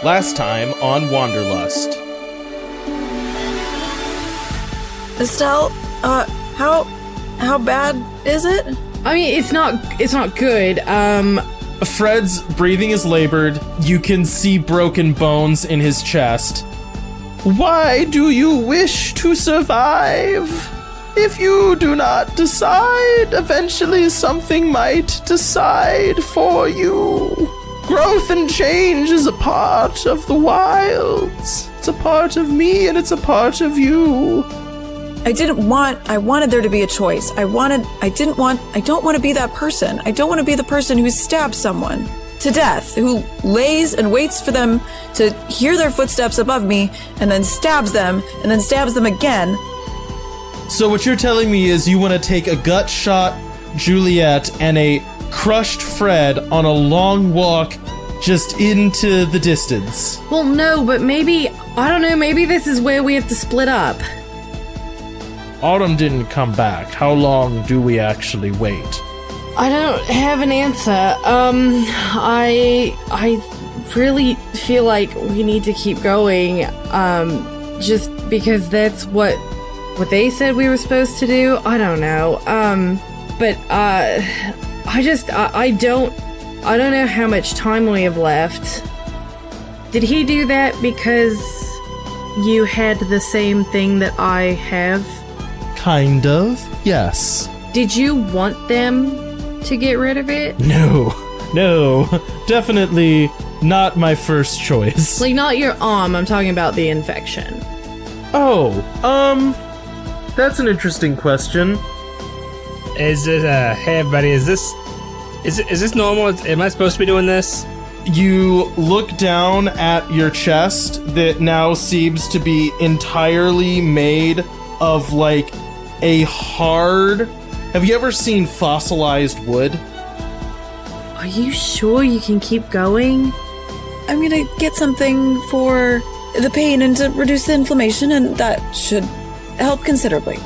Last time on Wanderlust. Estelle, how bad is it? I mean, it's not good. Fred's breathing is labored. You can see broken bones in his chest. Why do you wish to survive? If you do not decide, eventually something might decide for you. Growth and change is a part of the wilds. It's a part of me and it's a part of you. I wanted there to be a choice. I don't want to be that person. I don't want to be the person who stabs someone to death, who lays and waits for them to hear their footsteps above me and then stabs them and then stabs them again. So what you're telling me is you want to take a gut shot Juliet and a crushed Fred on a long walk just into the distance. Well, no, but maybe this is where we have to split up. Autumn didn't come back. How long do we actually wait? I don't have an answer. I really feel like we need to keep going, just because that's what they said we were supposed to do. I don't know. But I don't know how much time we have left. Did he do that because you had the same thing that I have? Kind of, yes. Did you want them to get rid of it? No, definitely not my first choice. Like, not your I'm talking about the infection. Oh, that's an interesting question. Is it, hey everybody, is this normal? Am I supposed to be doing this? You look down at your chest that now seems to be entirely made of, like, a hard... Have you ever seen fossilized wood? Are you sure you can keep going? I'm gonna get something for the pain and to reduce the inflammation, and that should help considerably.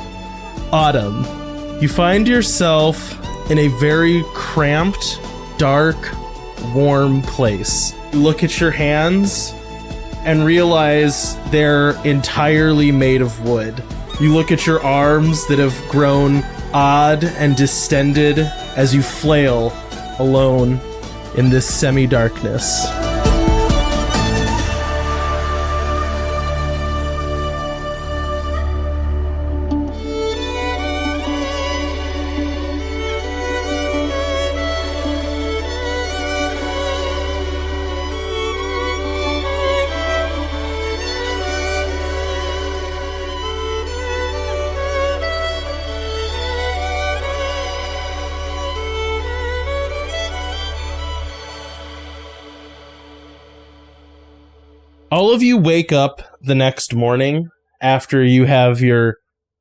Autumn, you find yourself in a very cramped, dark, warm place. You look at your hands and realize they're entirely made of wood. You look at your arms that have grown odd and distended as you flail alone in this semi-darkness. All of you wake up the next morning after you have your...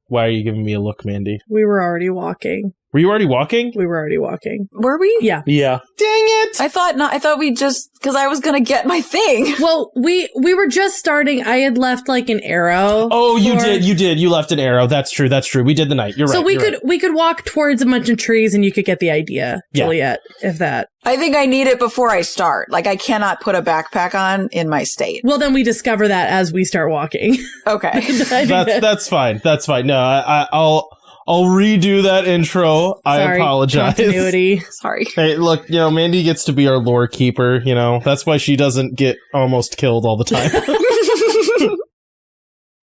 Why are you giving me a look, Mandy? We were already walking. Were you already walking? We were already walking. Were we? Yeah. Yeah. Dang it! I thought we just, because I was gonna get my thing. Well, we were just starting. I had left like an arrow. Oh, you did. You left an arrow. That's true. We did the night. You're right. So we could walk towards a bunch of trees and you could get the idea, Juliet, if that. I think I need it before I start. Like, I cannot put a backpack on in my state. Well, then we discover that as we start walking. Okay. That's fine. That's fine. No, I'll redo that intro. Sorry, I apologize. Continuity. Sorry. Hey, look, Mandy gets to be our lore keeper, That's why she doesn't get almost killed all the time.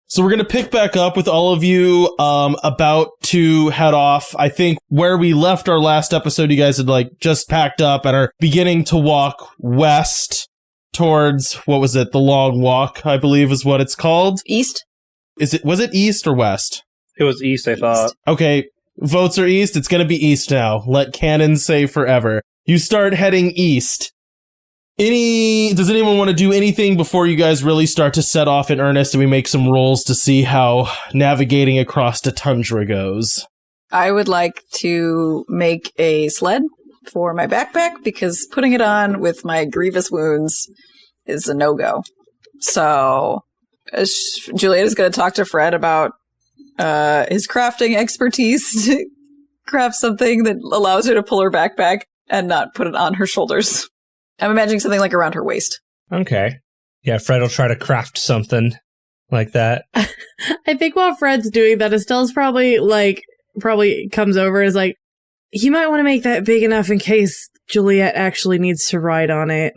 So we're going to pick back up with all of you about to head off. I think where we left our last episode, you guys had just packed up and are beginning to walk west towards, what was it? The Long Walk, I believe is what it's called. East? Was it east or west? It was east, I thought. Okay, votes are east. It's going to be east now. Let Cannon say forever. You start heading east. Does anyone want to do anything before you guys really start to set off in earnest and we make some rolls to see how navigating across the tundra goes? I would like to make a sled for my backpack because putting it on with my grievous wounds is a no-go. So Juliet is going to talk to Fred about his crafting expertise to craft something that allows her to pull her backpack and not put it on her shoulders. I'm imagining something like around her waist. Okay. Yeah, Fred will try to craft something like that. I think while Fred's doing that, Estelle's probably comes over and is like, you might want to make that big enough in case Juliet actually needs to ride on it.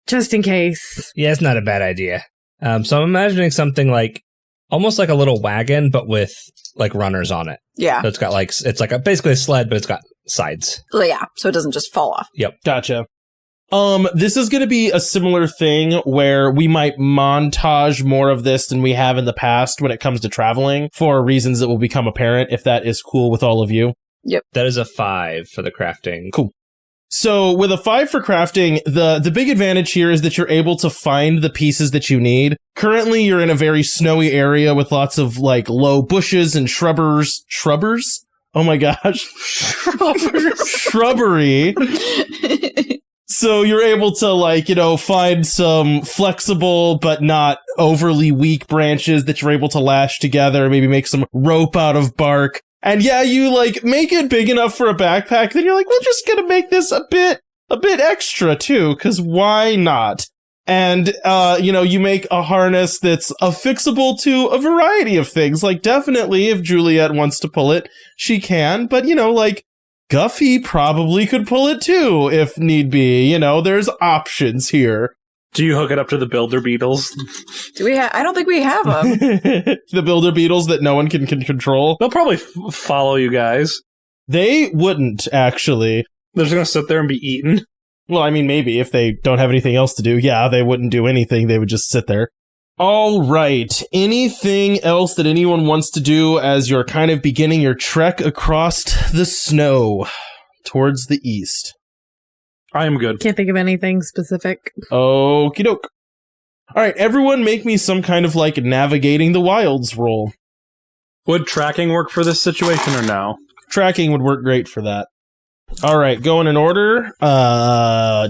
Just in case. Yeah, it's not a bad idea. So I'm imagining something like, almost like a little wagon, but with like runners on it. Yeah. So it's got like, it's like basically a sled, but it's got sides. Well, yeah, so it doesn't just fall off. Yep. Gotcha. This is going to be a similar thing where we might montage more of this than we have in the past when it comes to traveling for reasons that will become apparent, if that is cool with all of you. Yep. That is a 5 for the crafting. Cool. So with a 5 for crafting, the big advantage here is that you're able to find the pieces that you need. Currently, you're in a very snowy area with lots of like low bushes and shrubbers? Oh my gosh. Shrubbery. So you're able to find some flexible but not overly weak branches that you're able to lash together, maybe make some rope out of bark. And yeah, you make it big enough for a backpack, then you're like, we're just gonna make this a bit extra too, cause why not? And, you make a harness that's affixable to a variety of things. Like, definitely, if Juliet wants to pull it, she can, but Guffy probably could pull it too, if need be. There's options here. Do you hook it up to the builder beetles? Do we I don't think we have them. The builder beetles that no one can control. They'll probably follow you guys. They wouldn't, actually. They're just going to sit there and be eaten. Well, I mean, maybe if they don't have anything else to do. Yeah, they wouldn't do anything. They would just sit there. All right. Anything else that anyone wants to do as you're kind of beginning your trek across the snow towards the east? I am good. Can't think of anything specific. Okie doke. All right, everyone make me some kind of navigating the wilds roll. Would tracking work for this situation or no? Tracking would work great for that. All right, going in order.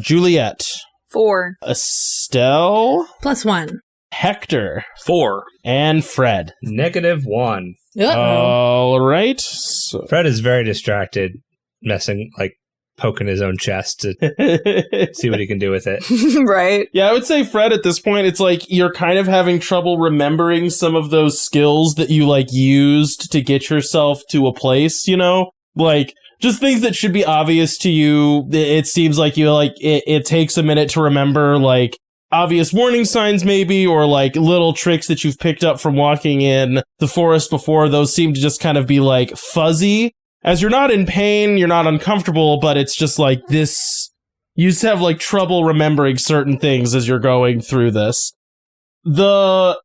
Juliet. 4. Estelle. +1. Hector. 4. And Fred. -1. All right. So. Fred is very distracted, poking his own chest to see what he can do with it. Right. Yeah, I would say Fred at this point, it's you're kind of having trouble remembering some of those skills that you used to get yourself to a place, just things that should be obvious to you. It seems like you it takes a minute to remember obvious warning signs maybe, or little tricks that you've picked up from walking in the forest before. Those seem to just kind of be fuzzy. As you're not in pain, you're not uncomfortable, but it's just this. You just have trouble remembering certain things as you're going through this. The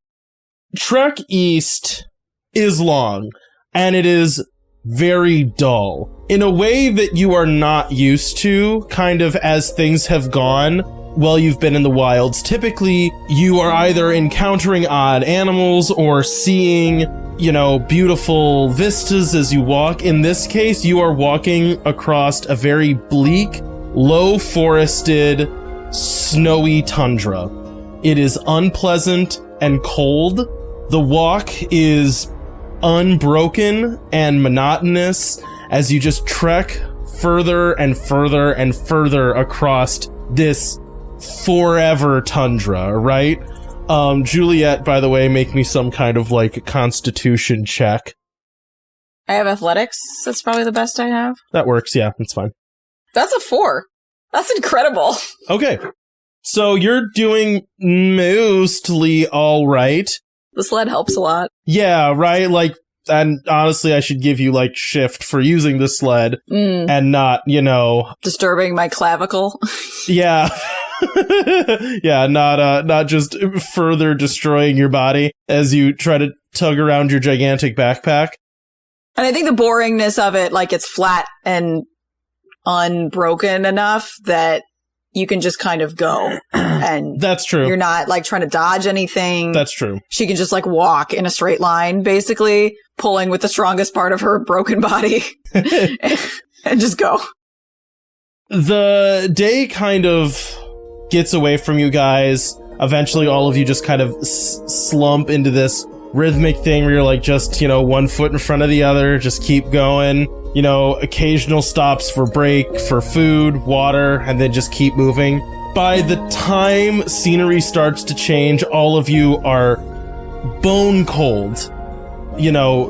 trek east is long, and it is very dull in a way that you are not used to, kind of as things have gone while you've been in the wilds. Typically, you are either encountering odd animals or seeing beautiful vistas as you walk. In this case, you are walking across a very bleak, low-forested, snowy tundra. It is unpleasant and cold. The walk is unbroken and monotonous as you just trek further and further and further across this forever tundra, right? Juliet, by the way, make me some kind of constitution check. I have athletics. That's probably the best I have. That works, yeah, that's fine. That's a 4. That's incredible. Okay. So you're doing mostly all right. The sled helps a lot. Yeah, right? And honestly, I should give you, shift for using the sled and not, disturbing my clavicle. Yeah. Yeah, not just further destroying your body as you try to tug around your gigantic backpack. And I think the boringness of it, it's flat and unbroken enough that you can just kind of go. And that's true. You're not trying to dodge anything. That's true. She can just walk in a straight line, basically pulling with the strongest part of her broken body and just go. The day kind of gets away from you guys. Eventually, all of you just kind of slump into this rhythmic thing where you're just, 1 foot in front of the other, just keep going. occasional stops for break, for food, water, and then just keep moving. By the time scenery starts to change, all of you are bone cold.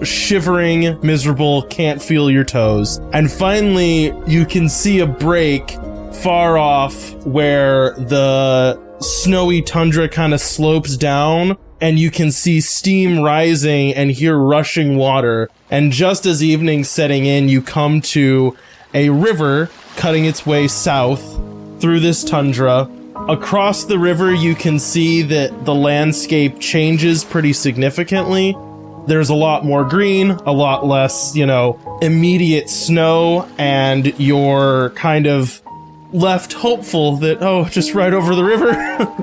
Shivering, miserable, can't feel your toes. And finally, you can see a break far off where the snowy tundra kind of slopes down, and you can see steam rising and hear rushing water. And just as evening's setting in, you come to a river cutting its way south through this tundra. Across the river, you can see that the landscape changes pretty significantly. There's a lot more green, a lot less, immediate snow, and you're kind of left hopeful that, just right over the river,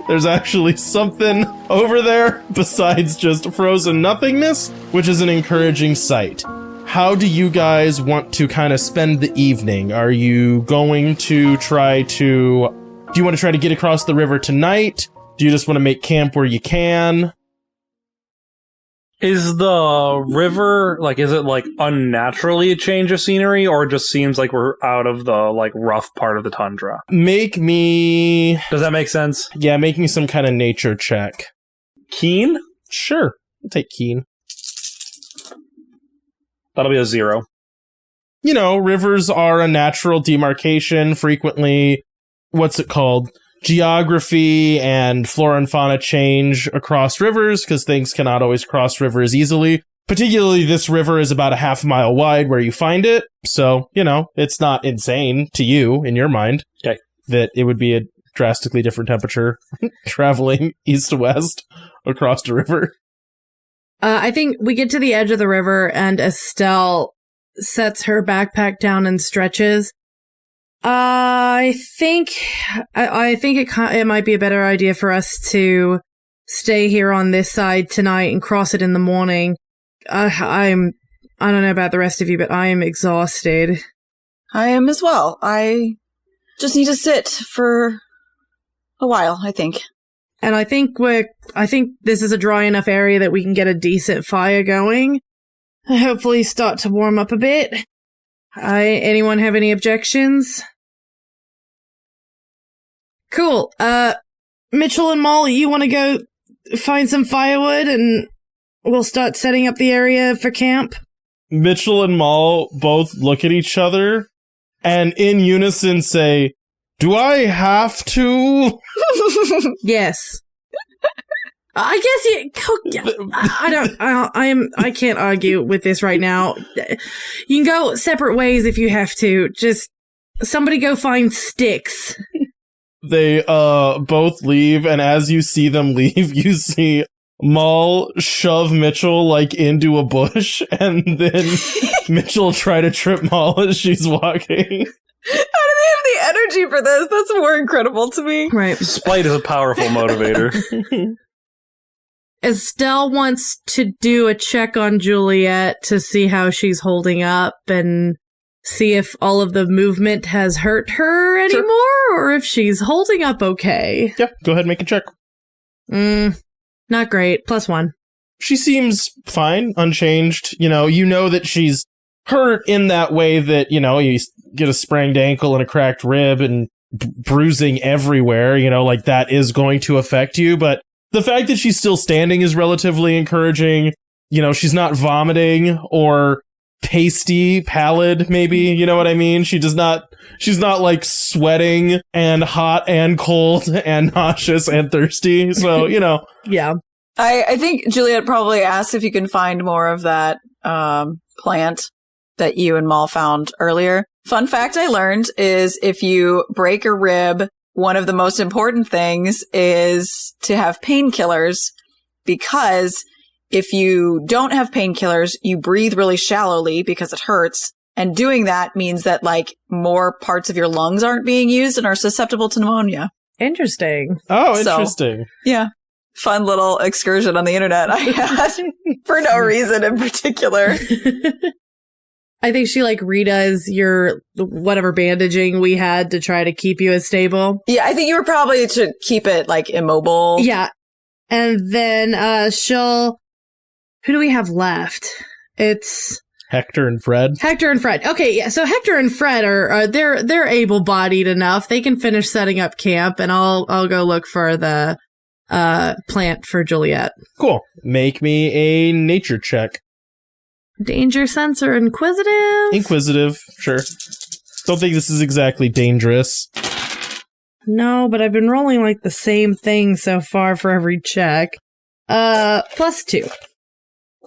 there's actually something over there besides just frozen nothingness, which is an encouraging sight. How do you guys want to kind of spend the evening? Are you going to do you want to try to get across the river tonight? Do you just want to make camp where you can? Is the river, is it, unnaturally a change of scenery, or it just seems like we're out of the, rough part of the tundra? Does that make sense? Yeah, make me some kind of nature check. Keen? Sure. I'll take keen. That'll be a 0. Rivers are a natural demarcation. Frequently, what's it called? Geography and flora and fauna change across rivers because things cannot always cross rivers easily. Particularly, this river is about a half mile wide where you find it. So, it's not insane to you in your mind that it would be a drastically different temperature traveling east to west across the river. I think we get to the edge of the river and Estelle sets her backpack down and stretches. I think it might be a better idea for us to stay here on this side tonight and cross it in the morning. I don't know about the rest of you, but I am exhausted. I am as well. I just need to sit for a while, I think. And I think this is a dry enough area that we can get a decent fire going. Hopefully start to warm up a bit. Anyone have any objections? Cool. Mitchell and Molly, you want to go find some firewood and we'll start setting up the area for camp? Mitchell and Moll both look at each other and in unison say, "Do I have to?" Yes. I guess I can't argue with this right now. You can go separate ways if you have to. Just somebody go find sticks. They both leave, and as you see them leave, you see Moll shove Mitchell into a bush, and then Mitchell try to trip Moll as she's walking. How do they have the energy for this? That's more incredible to me. Right. Spite is a powerful motivator. Estelle wants to do a check on Juliet to see how she's holding up and see if all of the movement has hurt her anymore or if she's holding up okay. Yeah, go ahead and make a check. Not great. +1. She seems fine, unchanged. You know that she's hurt in that way that, you get a sprained ankle and a cracked rib and bruising everywhere, that is going to affect you. But the fact that she's still standing is relatively encouraging. She's not vomiting or pasty, pallid, maybe, you know what I mean? She's not sweating and hot and cold and nauseous and thirsty. So, Yeah. I think Juliet probably asked if you can find more of that plant that you and Moll found earlier. Fun fact I learned is if you break a rib, one of the most important things is to have painkillers, because if you don't have painkillers, you breathe really shallowly because it hurts. And doing that means that more parts of your lungs aren't being used and are susceptible to pneumonia. Interesting. Oh, interesting. So, yeah. Fun little excursion on the internet I had for no reason in particular. I think she redoes your whatever bandaging we had to try to keep you as stable. Yeah, I think you were probably to keep it immobile. Yeah. And then who do we have left? It's Hector and Fred. Hector and Fred. Okay, yeah. So Hector and Fred are they're able-bodied enough. They can finish setting up camp, and I'll go look for the plant for Juliet. Cool. Make me a nature check. Danger sense or inquisitive? Inquisitive, sure. Don't think this is exactly dangerous. No, but I've been rolling like the same thing so far for every check. +2.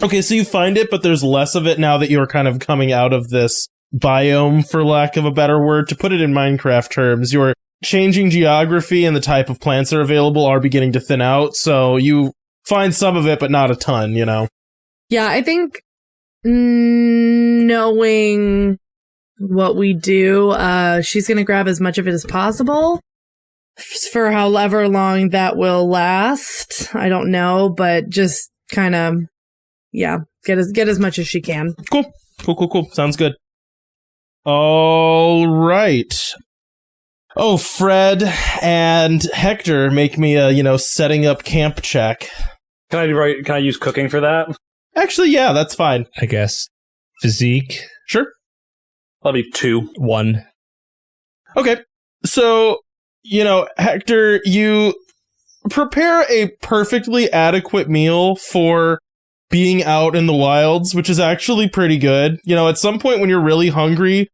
Okay, so you find it, but there's less of it now that you're kind of coming out of this biome, for lack of a better word. To put it in Minecraft terms, your changing geography and the type of plants that are available are beginning to thin out, so you find some of it, but not a ton, you know? Yeah, I think knowing what we do, she's going to grab as much of it as possible for however long that will last. I don't know, but just kind of, yeah, get as much as she can. Cool. Sounds good. All right. Oh, Fred and Hector, make me a, setting up camp check. Can I use cooking for that? Actually, yeah, that's fine. I guess. Physique. Sure. That'll be 2. 1. Okay. So, Hector, you prepare a perfectly adequate meal for being out in the wilds, which is actually pretty good. At some point when you're really hungry,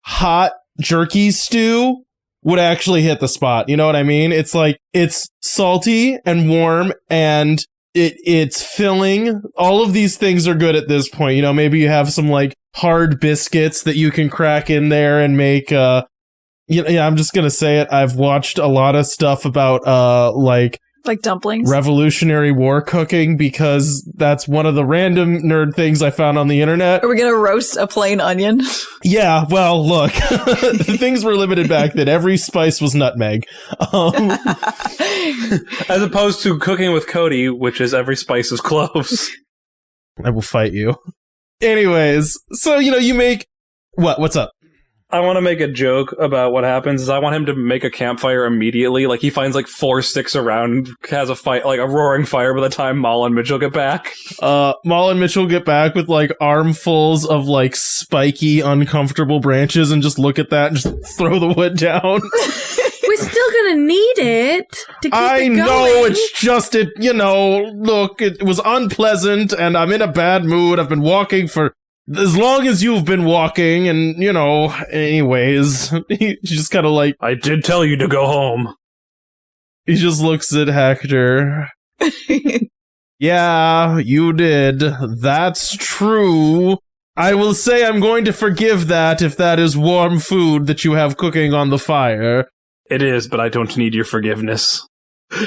hot jerky stew would actually hit the spot. You know what I mean? It's like, it's salty and warm and it's filling. All of these things are good at this point. Maybe you have some like hard biscuits that you can crack in there and make, I'm just going to say it. I've watched a lot of stuff about, like dumplings? Revolutionary War cooking, because that's one of the random nerd things I found on the internet. Are we going to roast a plain onion? Yeah, well, look, things were limited back then. Every spice was nutmeg. As opposed to cooking with Cody, which is every spice is cloves. I will fight you. Anyways, so, you make... What's up? I want to make a joke about what happens is I want him to make a campfire immediately. Like, he finds, 4 sticks around, has a fight, a roaring fire by the time Maul and Mitchell get back. Maul and Mitchell get back with, armfuls of, spiky, uncomfortable branches and just look at that and just throw the wood down. We're still gonna need it to keep I it going. know, it's just, look, it was unpleasant and I'm in a bad mood. I've been walking for... as long as you've been walking, and, anyways, he just kind of I did tell you to go home. He just looks at Hector. Yeah, you did. That's true. I will say I'm going to forgive that if that is warm food that you have cooking on the fire. It is, but I don't need your forgiveness.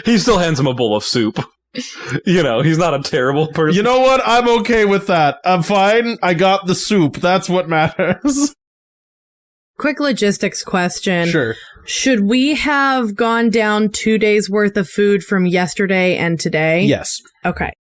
He still hands him a bowl of soup. He's not a terrible person. You know what? I'm okay with that. I'm fine. I got the soup. That's what matters. Quick logistics question. Sure. Should we have gone down 2 days worth of food from yesterday and today? Yes. Okay.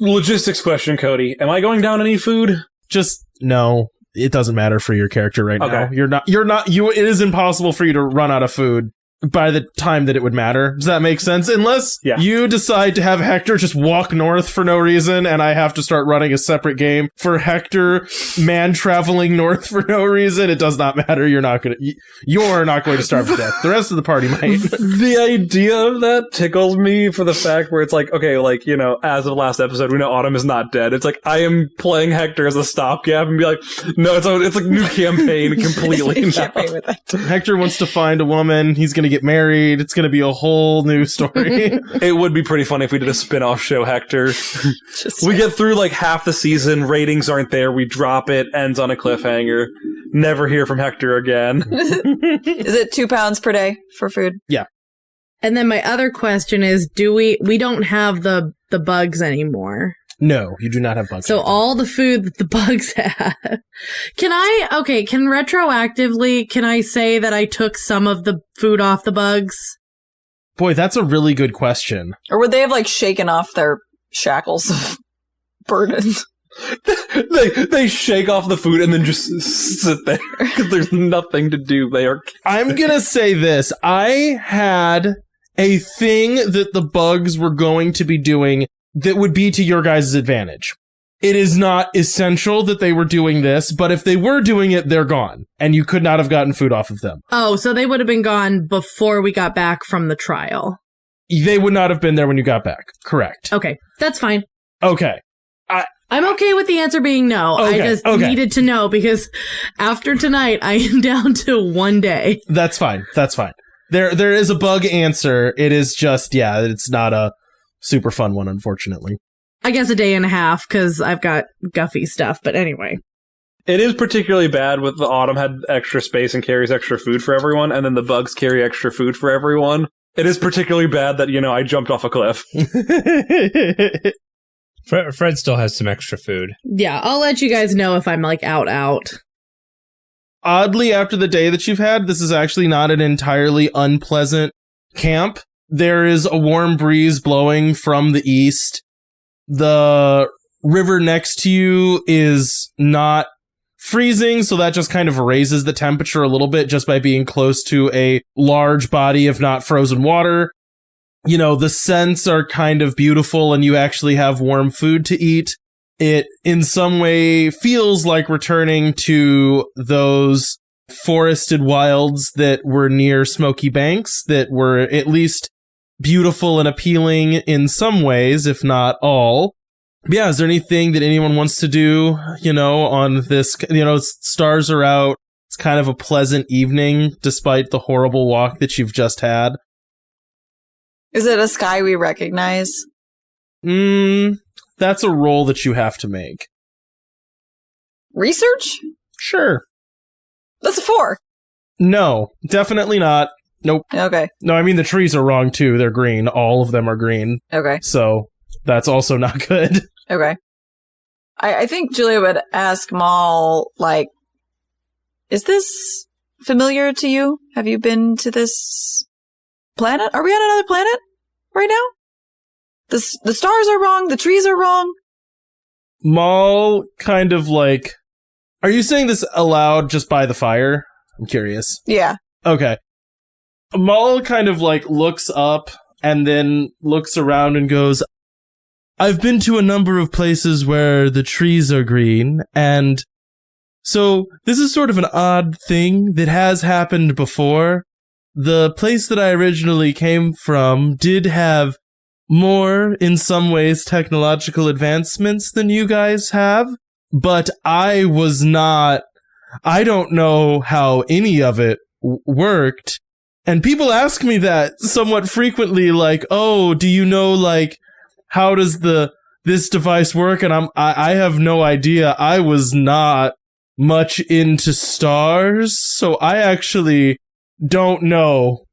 Logistics question, Cody. Am I going down any food? Just no. It doesn't matter for your character right now. Okay. It is impossible for you to run out of food by the time that it would matter. Does that make sense? Unless you decide to have Hector just walk north for no reason, and I have to start running a separate game for Hector man traveling north for no reason. It does not matter. You're not going to starve to death. The rest of the party might. The idea of that tickles me for the fact where it's as of last episode, we know Autumn is not dead. It's I am playing Hector as a stopgap and be like, no, it's like new campaign completely. New campaign with Hector. Hector wants to find a woman. He's going to get married. It's going to be a whole new story. It would be pretty funny if we did a spin-off show, Hector. We get through half the season, ratings aren't there, we drop it, ends on a cliffhanger. Never hear from Hector again. Is it 2 pounds per day for food? Yeah. And then my other question is, we don't have the bugs anymore. No, you do not have bugs. So all the food that the bugs have. Can retroactively, can I say that I took some of the food off the bugs? Boy, that's a really good question. Or would they have shaken off their shackles of burden? They shake off the food and then just sit there because there's nothing to do. I'm gonna say this. I had a thing that the bugs were going to be doing that would be to your guys' advantage. It is not essential that they were doing this, but if they were doing it, they're gone. And you could not have gotten food off of them. Oh, so they would have been gone before we got back from the trial. They would not have been there when you got back. Correct. Okay, that's fine. Okay. I'm okay with the answer being no. Okay, I just okay. needed to know because after tonight, I am down to 1 day. That's fine. That's fine. There is a bug answer. It is just, yeah, it's not a super fun one, unfortunately. I guess a day and a half because I've got Guffy stuff. But anyway. It is particularly bad with the Autumn had extra space and carries extra food for everyone, and then the bugs carry extra food for everyone. It is particularly bad that, I jumped off a cliff. Fred still has some extra food. Yeah, I'll let you guys know if I'm like out. Oddly, after the day that you've had, this is actually not an entirely unpleasant camp. There is a warm breeze blowing from the east. The river next to you is not freezing, so that just kind of raises the temperature a little bit just by being close to a large body of not frozen water. The scents are kind of beautiful and you actually have warm food to eat. It, in some way, feels like returning to those forested wilds that were near Smokey Banks, that were at least beautiful and appealing in some ways, if not all. But yeah, is there anything that anyone wants to do, on this, stars are out. It's kind of a pleasant evening, despite the horrible walk that you've just had. Is it a sky we recognize? That's a roll that you have to make. Research? Sure. That's a 4. No, definitely not. Nope. Okay. No, I mean, the trees are wrong, too. They're green. All of them are green. Okay. So, that's also not good. Okay. I think Julia would ask Maul, is this familiar to you? Have you been to this planet? Are we on another planet right now? The stars are wrong. The trees are wrong. Maul kind of are you saying this aloud just by the fire? I'm curious. Yeah. Okay. Maul kind of looks up and then looks around and goes, I've been to a number of places where the trees are green, and so this is sort of an odd thing that has happened before. The place that I originally came from did have more, in some ways, technological advancements than you guys have, but I don't know how any of it worked. And people ask me that somewhat frequently, oh, do you know, how does this device work? And I have no idea. I was not much into stars, so I actually don't know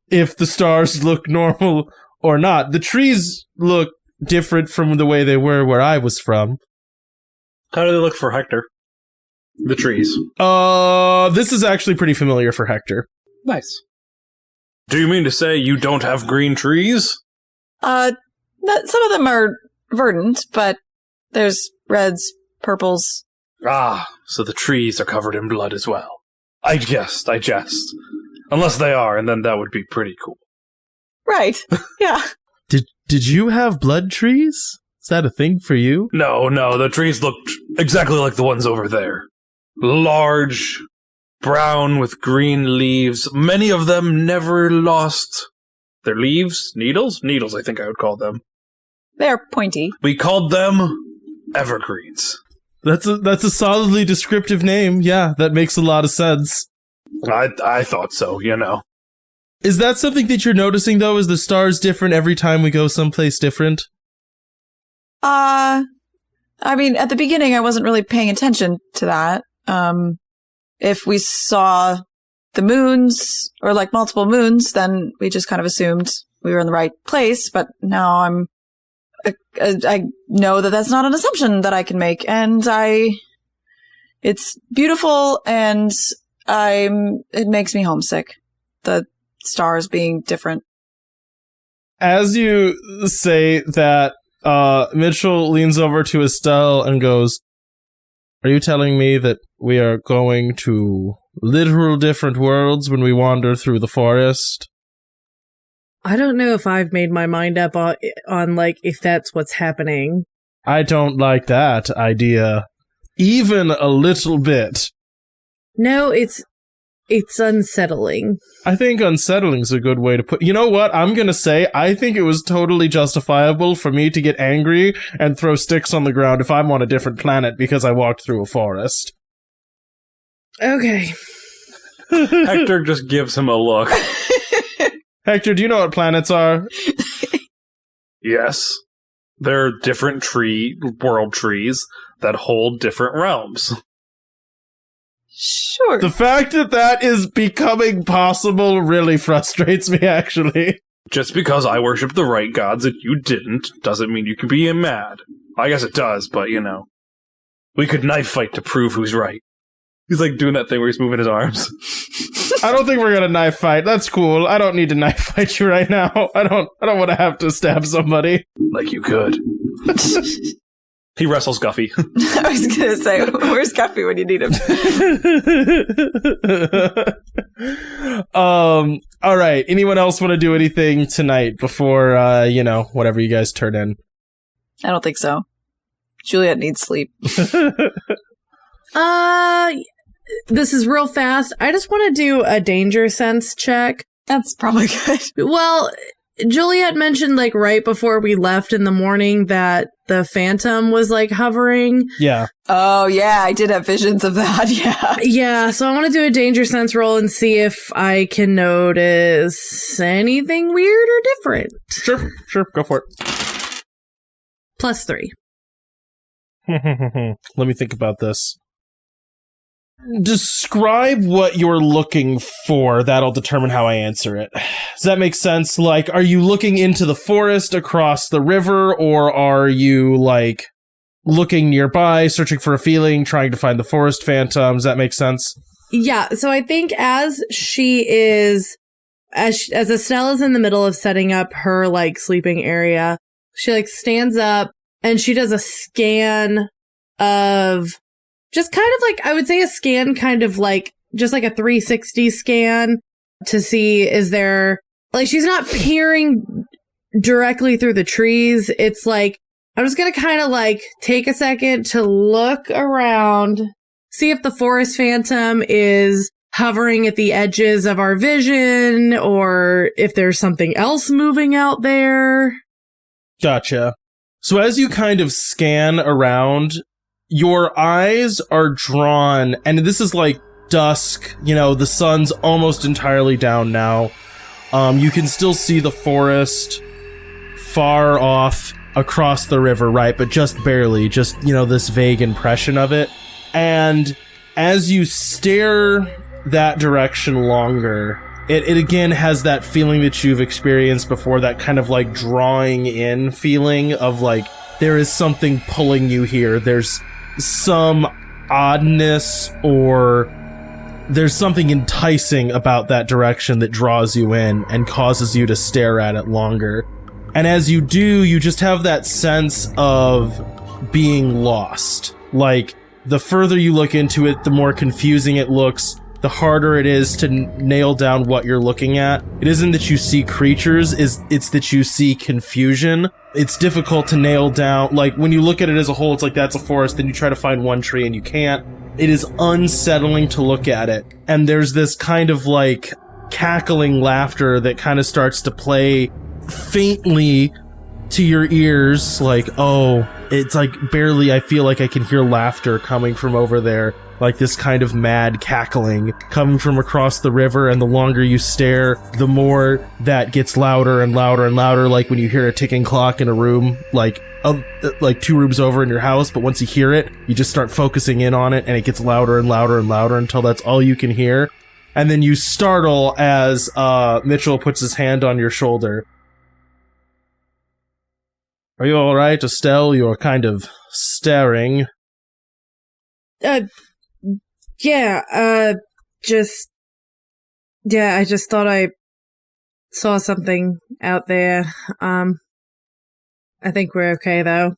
if the stars look normal or not. The trees look different from the way they were where I was from. How do they look for Hector? The trees. This is actually pretty familiar for Hector. Nice. Do you mean to say you don't have green trees? Some of them are verdant, but there's reds, purples. Ah, so the trees are covered in blood as well. I jest. Unless they are, and then that would be pretty cool. Right. Yeah. Did you have blood trees? Is that a thing for you? No, the trees looked exactly like the ones over there. Large, brown with green leaves. Many of them never lost their leaves. Needles, I think I would call them. They're pointy. We called them evergreens. That's a solidly descriptive name. Yeah, that makes a lot of sense. I thought so, Is that something that you're noticing, though? Is the stars different every time we go someplace different? I mean, at the beginning, I wasn't really paying attention to that. If we saw the moons, or multiple moons, then we just kind of assumed we were in the right place, but now I know that that's not an assumption that I can make, and it's beautiful, and it makes me homesick. The stars being different. As you say that, Mitchell leans over to Estelle and goes, are you telling me that we are going to literal different worlds when we wander through the forest? I don't know if I've made my mind up on if that's what's happening. I don't like that idea. Even a little bit. No, it's unsettling. I think unsettling's a good way to put... You know what? I'm gonna say, I think it was totally justifiable for me to get angry and throw sticks on the ground if I'm on a different planet because I walked through a forest. Okay. Hector just gives him a look. Hector, do you know what planets are? Yes. They're different world trees that hold different realms. Sure. The fact that is becoming possible really frustrates me, actually. Just because I worship the right gods and you didn't, doesn't mean you can be mad. I guess it does, but we could knife fight to prove who's right. He's like doing that thing where he's moving his arms. I don't think we're gonna knife fight. That's cool. I don't need to knife fight you right now. I don't want to have to stab somebody. Like you could. He wrestles Guffy. I was going to say, where's Guffy when you need him? All right. Anyone else want to do anything tonight before, whatever you guys turn in? I don't think so. Juliet needs sleep. This is real fast. I just want to do a danger sense check. That's probably good. Well, Juliet mentioned, right before we left in the morning that the Phantom was, hovering. Yeah. Oh, yeah, I did have visions of that, yeah. Yeah, so I want to do a danger sense roll and see if I can notice anything weird or different. Sure, go for it. +3. Let me think about this. Describe what you're looking for. That'll determine how I answer it. Does that make sense? Are you looking into the forest across the river, or are you, looking nearby, searching for a feeling, trying to find the forest phantom? Does that make sense? Yeah, so I think as Estelle is in the middle of setting up her, sleeping area, she, stands up and she does a scan of... just kind of I would say a scan kind of just a 360 scan to see is there, she's not peering directly through the trees. It's I'm just going to kind of take a second to look around, see if the forest phantom is hovering at the edges of our vision or if there's something else moving out there. Gotcha. So as you kind of scan around, your eyes are drawn, and this is dusk, the sun's almost entirely down now. You can still see the forest far off across the river, right? But just barely, just, this vague impression of it. And as you stare that direction longer, it again has that feeling that you've experienced before, that kind of drawing in feeling of there is something pulling you here. There's some oddness, or there's something enticing about that direction that draws you in and causes you to stare at it longer. And as you do, you just have that sense of being lost. The further you look into it, the more confusing it looks, the harder it is to nail down what you're looking at. It isn't that you see creatures, it's that you see confusion. It's difficult to nail down. When you look at it as a whole, it's that's a forest, then you try to find one tree and you can't. It is unsettling to look at it. And there's this kind of cackling laughter that kind of starts to play faintly to your ears. It's barely, I feel like I can hear laughter coming from over there. This kind of mad cackling coming from across the river, and the longer you stare, the more that gets louder and louder and louder, when you hear a ticking clock in a room, 2 rooms over in your house, but once you hear it, you just start focusing in on it, and it gets louder and louder and louder until that's all you can hear. And then you startle as Mitchell puts his hand on your shoulder. Are you alright, Estelle? You're kind of staring. Yeah, I just thought I saw something out there. I think we're okay, though.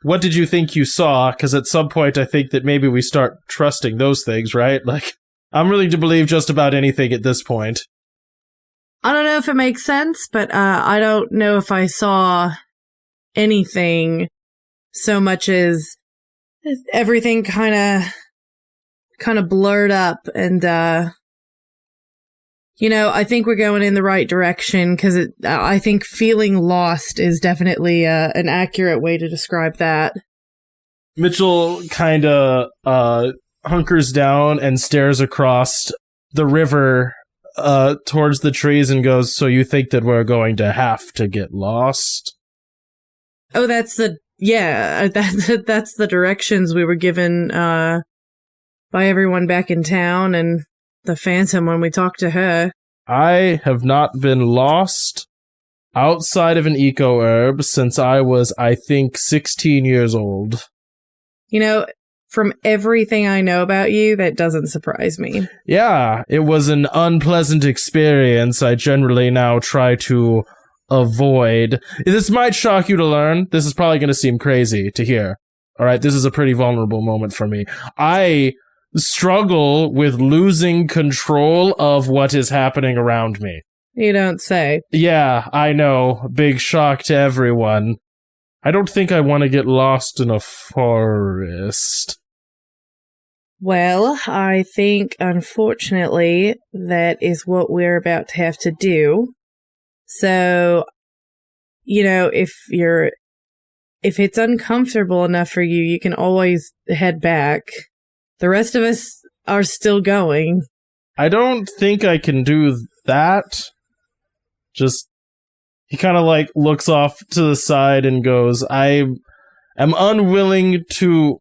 What did you think you saw? Because at some point I think that maybe we start trusting those things, right? I'm willing to believe just about anything at this point. I don't know if it makes sense, but I don't know if I saw anything so much as everything kind of blurred up. And, I think we're going in the right direction because I think feeling lost is definitely an accurate way to describe that. Mitchell kind of hunkers down and stares across the river towards the trees and goes, "So you think that we're going to have to get lost?" Oh, that's the directions we were given by everyone back in town and the Phantom when we talked to her. I have not been lost outside of an eco-herb since I was, I think, 16 years old. From everything I know about you, that doesn't surprise me. Yeah, it was an unpleasant experience I generally now try to avoid. This might shock you to learn. This is probably going to seem crazy to hear. All right, this is a pretty vulnerable moment for me. I struggle with losing control of what is happening around me. You don't say. Yeah, I know. Big shock to everyone. I don't think I want to get lost in a forest. Well, I think, unfortunately, that is what we're about to have to do. So, if it's uncomfortable enough for you, you can always head back. The rest of us are still going. I don't think I can do that. He kind of looks off to the side and goes, I am unwilling to...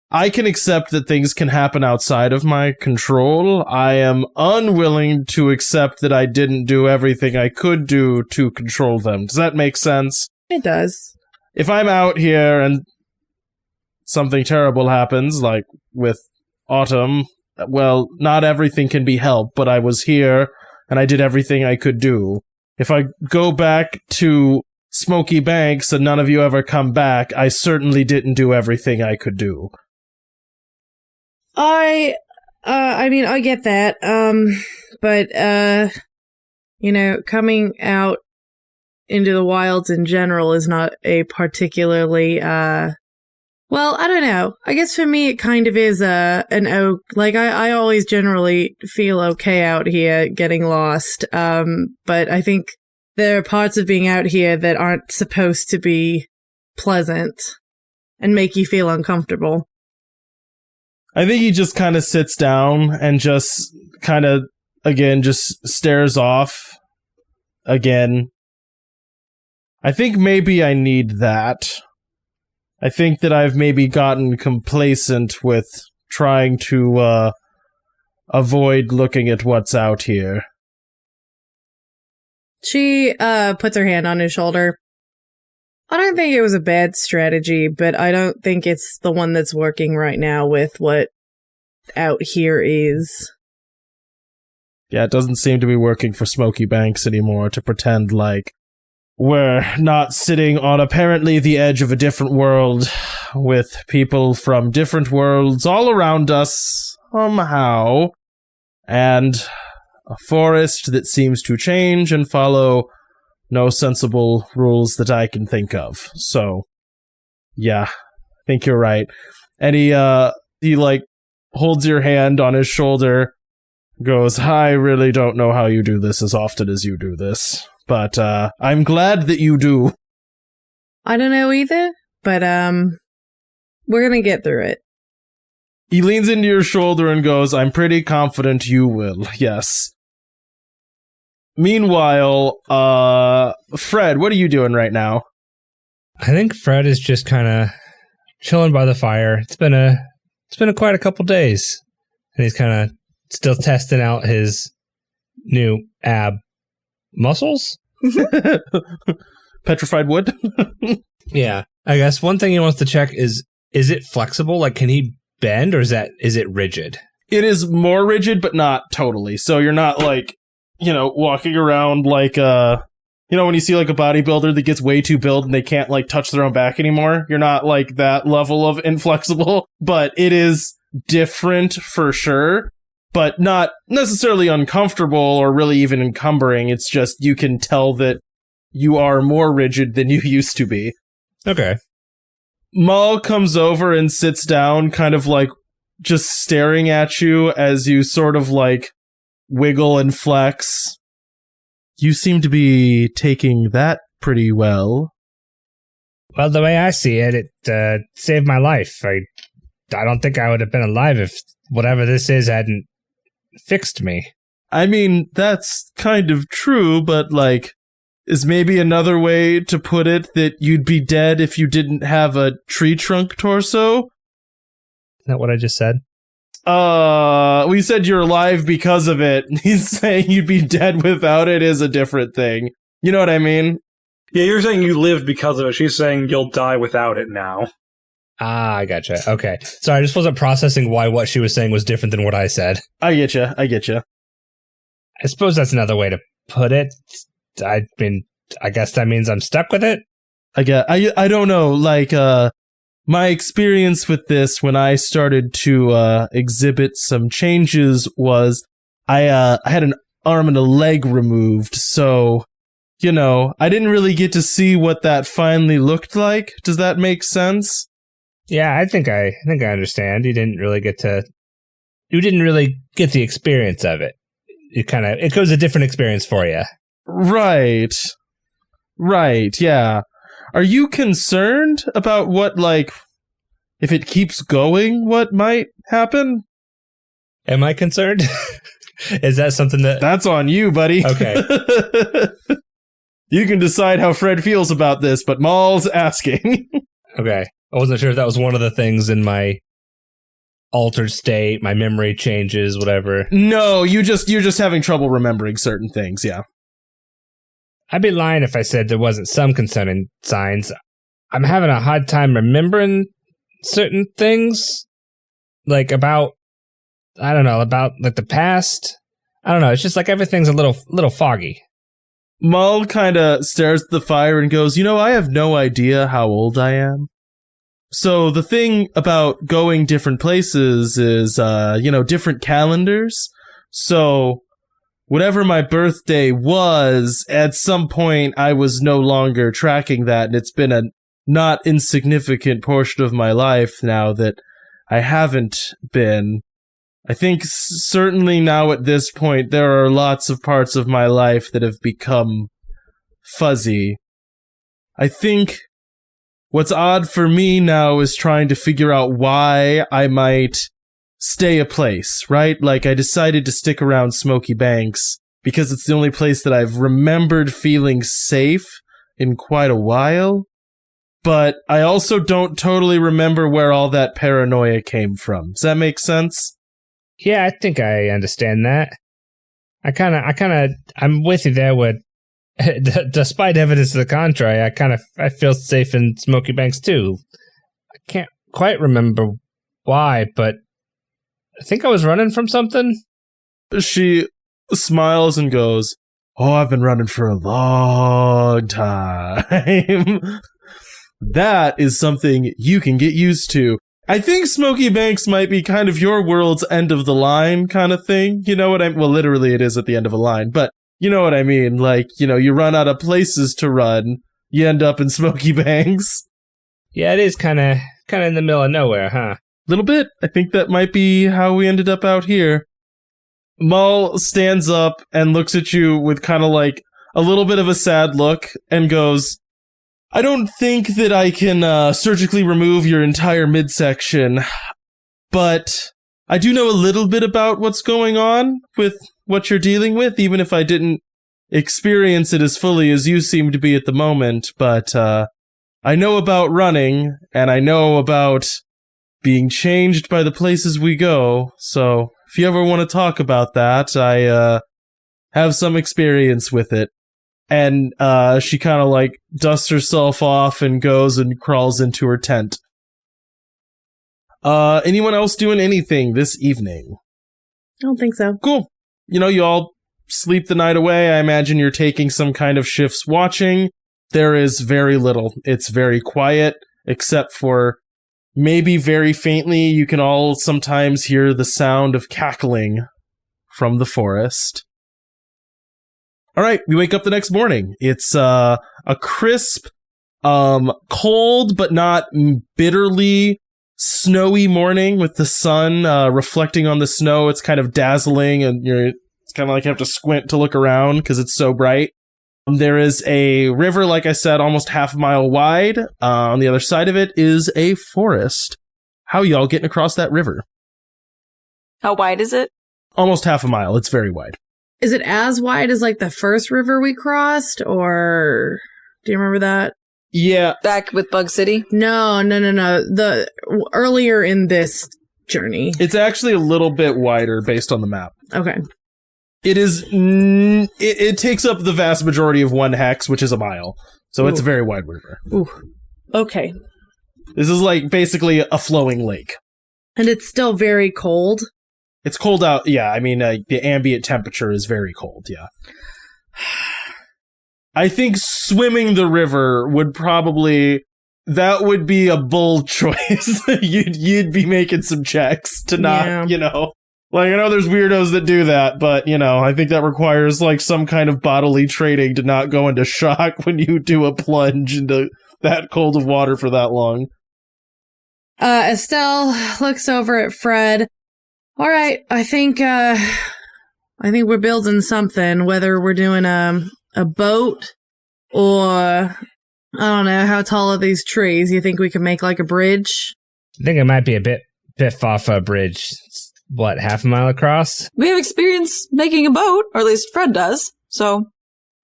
I can accept that things can happen outside of my control. I am unwilling to accept that I didn't do everything I could do to control them. Does that make sense? It does. If I'm out here and something terrible happens, like with Autumn, well, not everything can be helped, but I was here and I did everything I could do. If I go back to Smokey Banks and none of you ever come back, I certainly didn't do everything I could do. I get that. But coming out into the wilds in general is not a particularly, well, I don't know. I guess for me, it kind of is I always generally feel okay out here getting lost. But I think there are parts of being out here that aren't supposed to be pleasant and make you feel uncomfortable. I think he just kind of sits down and just kind of, again, just stares off again. I think maybe I need that. I think that I've maybe gotten complacent with trying to avoid looking at what's out here. She puts her hand on his shoulder. I don't think it was a bad strategy, but I don't think it's the one that's working right now with what out here is. Yeah, it doesn't seem to be working for Smokey Banks anymore to pretend like we're not sitting on apparently the edge of a different world with people from different worlds all around us somehow, and a forest that seems to change and follow no sensible rules that I can think of. So, yeah, I think you're right. And he holds your hand on his shoulder, goes, I really don't know how you do this as often as you do this, but I'm glad that you do. I don't know either, but we're gonna get through it. He leans into your shoulder and goes, I'm pretty confident you will, yes. Meanwhile, Fred, what are you doing right now? I think Fred is just kind of chilling by the fire. It's been quite a couple days, and he's kind of still testing out his new ab muscles. Petrified wood. Yeah, I guess one thing he wants to check is it flexible? Like, can he bend, or is it rigid? It is more rigid, but not totally. So you're not walking around like when you see like a bodybuilder that gets way too built and they can't touch their own back anymore. You're not like that level of inflexible, but it is different for sure, but not necessarily uncomfortable or really even encumbering. It's just you can tell that you are more rigid than you used to be. Okay. Maul comes over and sits down, kind of like just staring at you as you sort of like wiggle and flex. You seem to be taking that pretty well. Well, the way I see it, it saved my life. I don't think I would have been alive if whatever this is hadn't fixed me. I mean, that's kind of true, but like, is maybe another way to put it that you'd be dead if you didn't have a tree trunk torso? Isn't that what I just said? We said you're alive because of it. He's saying you'd be dead without it is a different thing. You know what I mean? Yeah, you're saying you lived because of it. She's saying you'll die without it now. Ah, I gotcha. Okay. Sorry, I just wasn't processing why what she was saying was different than what I said. I get you. I suppose that's another way to put it. I mean, I guess that means I'm stuck with it? I don't know, like, my experience with this when I started to exhibit some changes was I had an arm and a leg removed, so, you know, I didn't really get to see what that finally looked like. Does that make sense? Yeah, I think I understand. You didn't really get the experience of it. It was a different experience for you. Right, yeah. Are you concerned about what, like, if it keeps going, what might happen? Am I concerned? Is that something that... That's on you, buddy. Okay. You can decide how Fred feels about this, but Maul's asking. Okay. I wasn't sure if that was one of the things in my altered state, my memory changes, whatever. No, you're just having trouble remembering certain things, yeah. I'd be lying if I said there wasn't some concerning signs. I'm having a hard time remembering certain things, like about like the past. I don't know. It's just like everything's a little foggy. Maul kind of stares at the fire and goes, I have no idea how old I am. So the thing about going different places is, different calendars. So whatever my birthday was, at some point I was no longer tracking that, and it's been a not insignificant portion of my life now that I haven't been. I think certainly now at this point there are lots of parts of my life that have become fuzzy. I think what's odd for me now is trying to figure out why I might stay a place, right? Like, I decided to stick around Smokey Banks because it's the only place that I've remembered feeling safe in quite a while. But I also don't totally remember where all that paranoia came from. Does that make sense? Yeah, I think I understand that. I'm with you there with, despite evidence to the contrary, I feel safe in Smokey Banks too. I can't quite remember why, but I think I was running from something. She smiles and goes, I've been running for a long time. That is something you can get used to. I think Smokey Banks might be kind of your world's end of the line kind of thing. You know what I mean? Well, literally it is at the end of a line, but you know what I mean? Like, you run out of places to run, you end up in Smokey Banks. Yeah, it is kind of in the middle of nowhere, huh? Little bit. I think that might be how we ended up out here. Maul stands up and looks at you with kind of like a little bit of a sad look and goes, I don't think that I can surgically remove your entire midsection, but I do know a little bit about what's going on with what you're dealing with, even if I didn't experience it as fully as you seem to be at the moment. But I know about running, and I know about being changed by the places we go, so if you ever want to talk about that, I have some experience with it. And she kind of like dusts herself off and goes and crawls into her tent. Anyone else doing anything this evening? I don't think so. Cool. You all sleep the night away. I imagine you're taking some kind of shifts watching. There is very little. It's very quiet, except for maybe very faintly, you can all sometimes hear the sound of cackling from the forest. All right, we wake up the next morning. It's a crisp Cold, but not bitterly snowy morning with the sun reflecting on the snow. It's kind of dazzling, and it's kind of like you have to squint to look around because it's so bright. There is a river, like I said, almost half a mile wide. On the other side of it is a forest. How y'all getting across that river? How wide is it? Almost half a mile. It's very wide. Is it as wide as like the first river we crossed, or do you remember that? Yeah. Back with Bug City? No. The earlier in this journey. It's actually a little bit wider based on the map. Okay. It is. It takes up the vast majority of 1 hex, which is a mile. So It's a very wide river. Ooh. Okay. This is like basically a flowing lake. And it's still very cold. It's cold out. Yeah, I mean, the ambient temperature is very cold. Yeah. I think swimming the river would probably, that would be a bold choice. You'd be making some checks to not, like, I know there's weirdos that do that, but, I think that requires like some kind of bodily training to not go into shock when you do a plunge into that cold of water for that long. Estelle looks over at Fred. All right, I think we're building something, whether we're doing a boat or I don't know, how tall are these trees? You think we can make like a bridge? I think it might be a bit far for a bridge. It's, what, half a mile across? We have experience making a boat, or at least Fred does. So,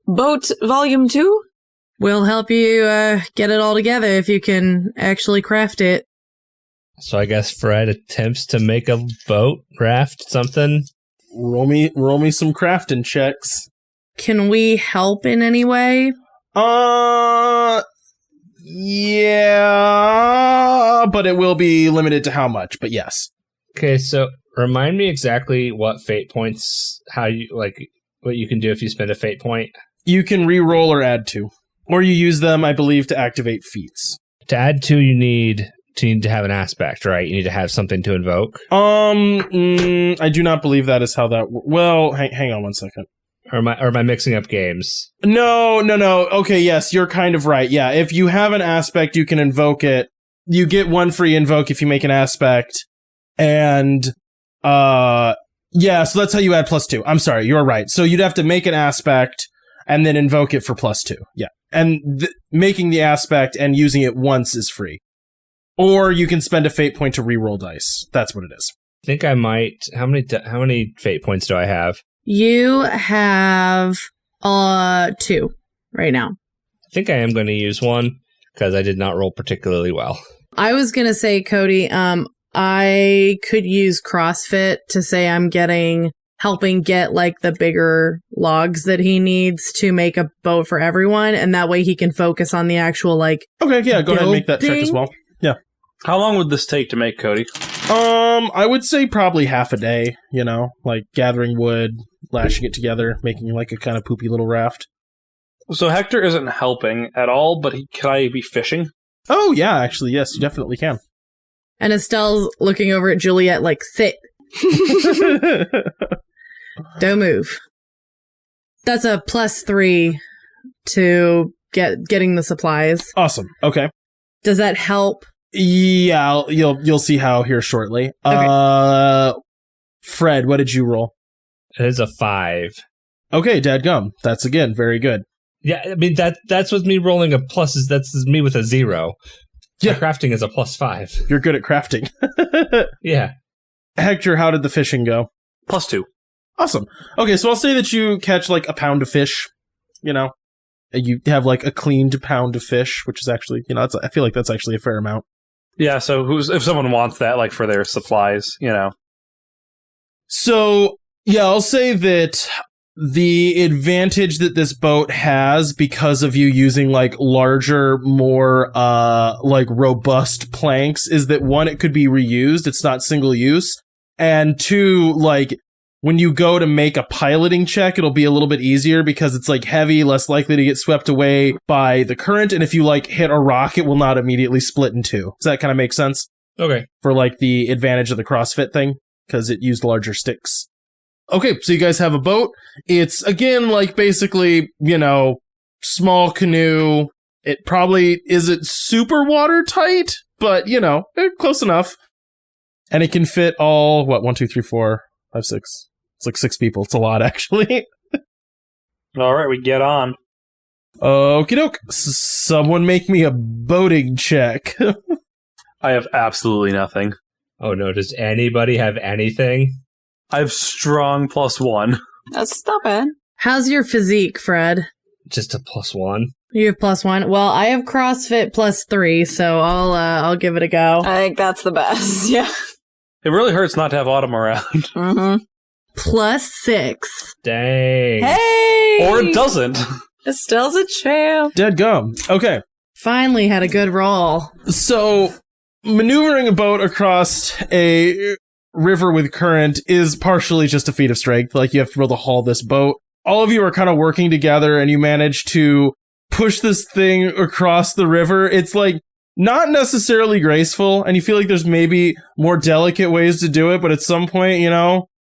boat volume 2? We'll help you get it all together if you can actually craft it. So I guess Fred attempts to make a boat, raft, something. Roll me some crafting checks. Can we help in any way? Yeah, but it will be limited to how much, but yes. Okay, so remind me exactly what fate points, what you can do if you spend a fate point. You can re-roll or add 2. Or you use them, I believe, to activate feats. To add 2, you need to have an aspect, right? You need to have something to invoke. I do not believe that is how that. Well, hang on one second. Or am I mixing up games? No. Okay, yes, you're kind of right. Yeah, if you have an aspect, you can invoke it. You get 1 free invoke if you make an aspect, and so that's how you add +2. I'm sorry, you're right. So you'd have to make an aspect and then invoke it for +2. Yeah, and making the aspect and using it once is free. Or you can spend a fate point to reroll dice. That's what it is. I think I might. How many fate points do I have? You have 2 right now. I think I am going to use 1 because I did not roll particularly well. I was going to say, Cody, I could use CrossFit to say I'm helping get like the bigger logs that he needs to make a boat for everyone, and that way he can focus on the actual like. Okay, yeah, go ahead and make that check as well. Yeah. How long would this take to make, Cody? I would say probably half a day, like gathering wood, lashing it together, making like a kind of poopy little raft. So Hector isn't helping at all, but can I be fishing? Oh, yeah, actually, yes, you definitely can. And Estelle's looking over at Juliet like, sit. Don't move. That's a +3 to getting the supplies. Awesome. Okay. Does that help? Yeah, you'll see how here shortly. Okay. Fred, what did you roll? It is a 5. Okay, dadgum. That's again very good. Yeah, I mean that's with me rolling a plus. That's me with a 0. Yeah, my crafting is a +5. You're good at crafting. Yeah. Hector, how did the fishing go? +2. Awesome. Okay, so I'll say that you catch like a pound of fish. You have like a cleaned pound of fish, which is actually, I feel like that's actually a fair amount. Yeah, so if someone wants that, like, for their supplies, So, yeah, I'll say that the advantage that this boat has because of you using, like, larger, more, like, robust planks is that, 1, it could be reused. It's not single use. And 2, like, when you go to make a piloting check, it'll be a little bit easier because it's like heavy, less likely to get swept away by the current. And if you like hit a rock, it will not immediately split in 2. Does that kind of make sense? Okay. For like the advantage of the CrossFit thing because it used larger sticks. Okay, so you guys have a boat. It's again like basically, small canoe, It probably isn't super watertight, but, close enough. And it can fit all, 1, 2, 3, 4, 5, 6. It's like 6 people. It's a lot, actually. All right, we get on. Okie doke. Someone make me a boating check. I have absolutely nothing. Oh no, does anybody have anything? I have strong +1. That's not bad. How's your physique, Fred? Just a +1. You have +1. Well, I have CrossFit +3, so I'll give it a go. I think that's the best. Yeah. It really hurts not to have Autumn around. Mm-hmm. +6. Dang. Hey! Or it doesn't. Estelle's a champ. Dead gum. Okay. Finally had a good roll. So, maneuvering a boat across a river with current is partially just a feat of strength. Like, you have to be able to haul this boat. All of you are kind of working together, and you manage to push this thing across the river. It's, like, not necessarily graceful, and you feel like there's maybe more delicate ways to do it, but at some point,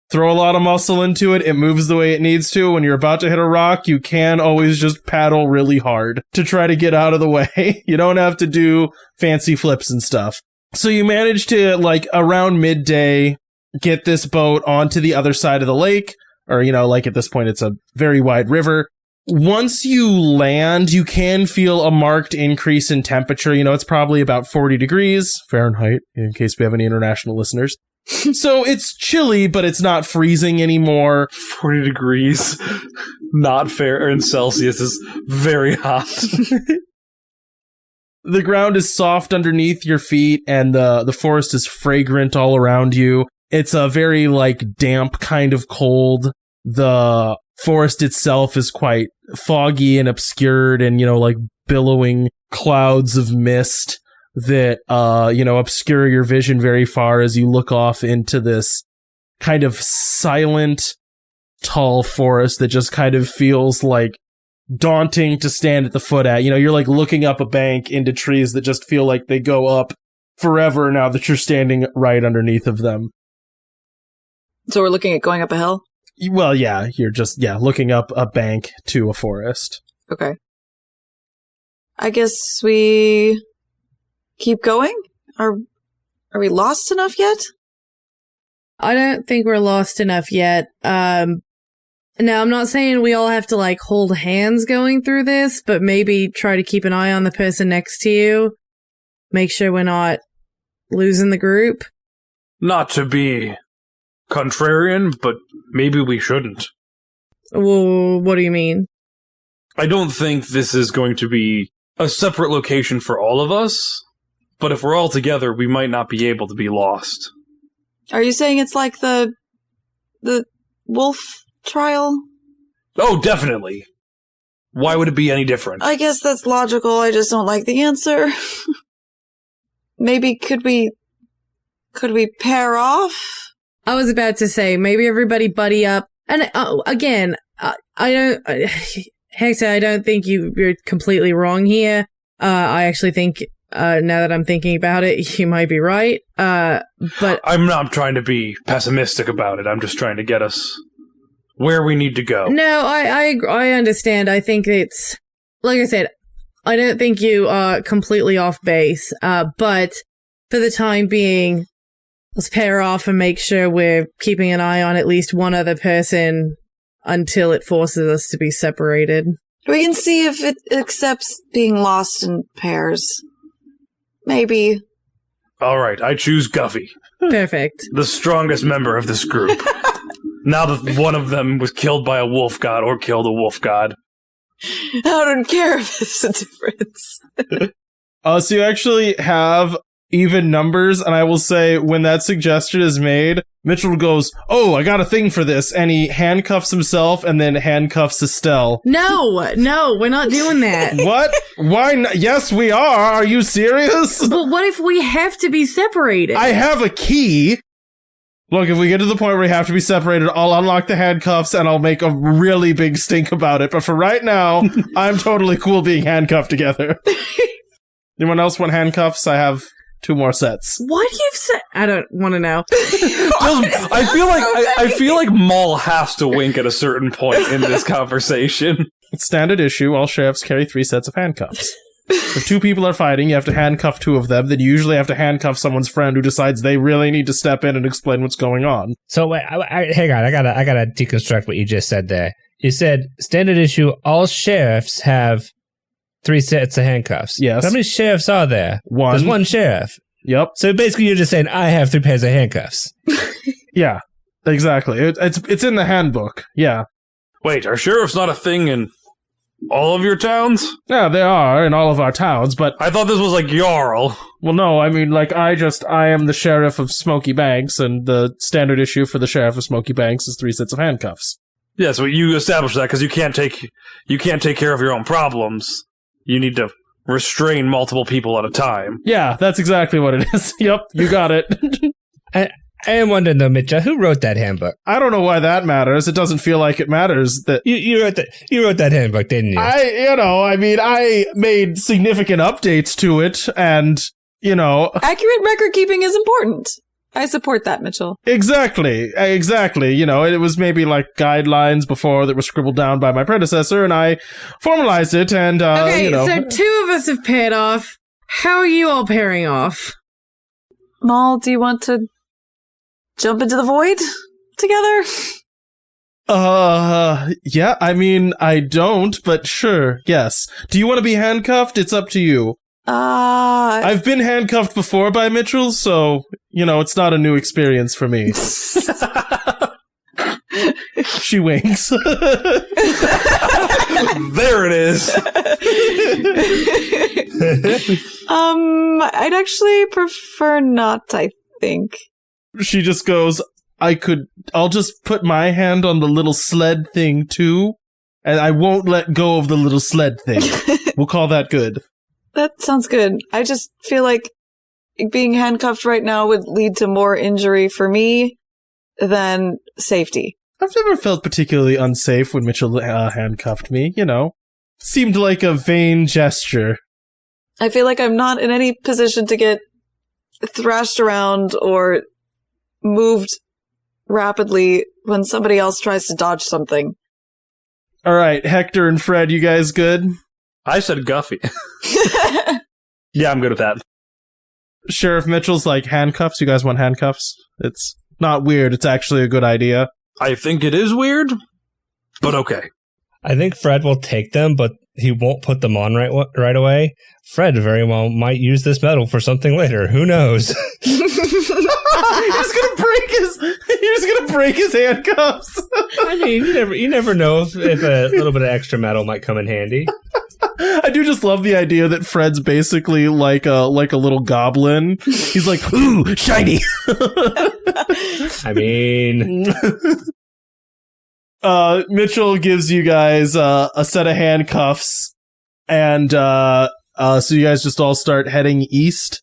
throw a lot of muscle into it. It moves the way it needs to. When you're about to hit a rock, you can always just paddle really hard to try to get out of the way. You don't have to do fancy flips and stuff. So you manage to, around midday, get this boat onto the other side of the lake. Or, at this point, it's a very wide river. Once you land, you can feel a marked increase in temperature. It's probably about 40 degrees Fahrenheit, in case we have any international listeners. So it's chilly, but it's not freezing anymore. 40 degrees, not fair, in Celsius is very hot. The ground is soft underneath your feet, and the forest is fragrant all around you. It's a very, damp kind of cold. The forest itself is quite foggy and obscured and, billowing clouds of mist that, obscure your vision very far as you look off into this kind of silent, tall forest that just kind of feels, daunting to stand at the foot at. You're, looking up a bank into trees that just feel like they go up forever now that you're standing right underneath of them. So we're looking at going up a hill? Well, yeah, you're just, looking up a bank to a forest. Okay. I guess we keep going? Are we lost enough yet? I don't think we're lost enough yet. Now, I'm not saying we all have to, hold hands going through this, but maybe try to keep an eye on the person next to you. Make sure we're not losing the group. Not to be contrarian, but maybe we shouldn't. Well, what do you mean? I don't think this is going to be a separate location for all of us, but if we're all together, we might not be able to be lost. Are you saying it's like the wolf trial? Oh, definitely. Why would it be any different? I guess that's logical. I just don't like the answer. Maybe could we pair off? I was about to say, maybe everybody buddy up. And again, Hector, I don't think you're completely wrong here. I actually think, now that I'm thinking about it, you might be right. But I'm not trying to be pessimistic about it. I'm just trying to get us where we need to go. No, I understand. I think it's, like I said, I don't think you are completely off base. But for the time being, let's pair off and make sure we're keeping an eye on at least one other person until it forces us to be separated. We can see if it accepts being lost in pairs. Maybe. All right, I choose Guffy. Perfect. The strongest member of this group. Now that one of them was killed by a wolf god or killed a wolf god. I don't care if it's a difference. So you actually have even numbers, and I will say when that suggestion is made, Mitchell goes, "Oh, I got a thing for this," and he handcuffs himself and then handcuffs Estelle. No, we're not doing that. What? Why not? Yes, we are. Are you serious? But what if we have to be separated? I have a key. Look, if we get to the point where we have to be separated, I'll unlock the handcuffs and I'll make a really big stink about it. But for right now, I'm totally cool being handcuffed together. Anyone else want handcuffs? I have 2 more sets. What you've said? I don't want to know. I feel like Maul has to wink at a certain point in this conversation. Standard issue, all sheriffs carry 3 sets of handcuffs. If two people are fighting, you have to handcuff two of them. Then you usually have to handcuff someone's friend who decides they really need to step in and explain what's going on. So wait, hang on. I gotta deconstruct what you just said there. You said standard issue. All sheriffs have 3 sets of handcuffs. Yes. How many sheriffs are there? One. There's one sheriff. Yep. So basically, you're just saying I have 3 pairs of handcuffs. Yeah. Exactly. It's in the handbook. Yeah. Wait, are sheriffs not a thing in all of your towns? Yeah, they are in all of our towns, but I thought this was like Jarl. well, no. I mean, like I am the sheriff of Smokey Banks, and the standard issue for the sheriff of Smokey Banks is 3 sets of handcuffs. Yeah, so you established that because you can't take care of your own problems. You need to restrain multiple people at a time. Yeah, that's exactly what it is. Yep, you got it. I am wondering though, Mitchell, who wrote that handbook? I don't know why that matters. It doesn't feel like it matters that You wrote that handbook, didn't you? I made significant updates to it, and Accurate record keeping is important. I support that, Mitchell. exactly. It was maybe like guidelines before that were scribbled down by my predecessor, and I formalized it. And Okay, so 2 of us have paired off. How are you all pairing off? Maul, do you want to jump into the void together? Yeah. I mean, I don't, but sure. Yes. Do you want to be handcuffed? It's up to you. I've been handcuffed before by Mitchell, so, it's not a new experience for me. She winks. There it is. I'd actually prefer not, I think. She just goes, I'll just put my hand on the little sled thing too, and I won't let go of the little sled thing. We'll call that good. That sounds good. I just feel like being handcuffed right now would lead to more injury for me than safety. I've never felt particularly unsafe when Mitchell handcuffed me, Seemed like a vain gesture. I feel like I'm not in any position to get thrashed around or moved rapidly when somebody else tries to dodge something. All right, Hector and Fred, you guys good? I said Guffy. Yeah, I'm good with that. Sheriff Mitchell's like, handcuffs? You guys want handcuffs? It's not weird. It's actually a good idea. I think it is weird, but okay. I think Fred will take them, but he won't put them on right away. Fred very well might use this metal for something later. Who knows? You're just gonna break his handcuffs. I mean, you never know if a little bit of extra metal might come in handy. I do just love the idea that Fred's basically like a little goblin. He's like, ooh, shiny. I mean, Mitchell gives you guys a set of handcuffs, and so you guys just all start heading east.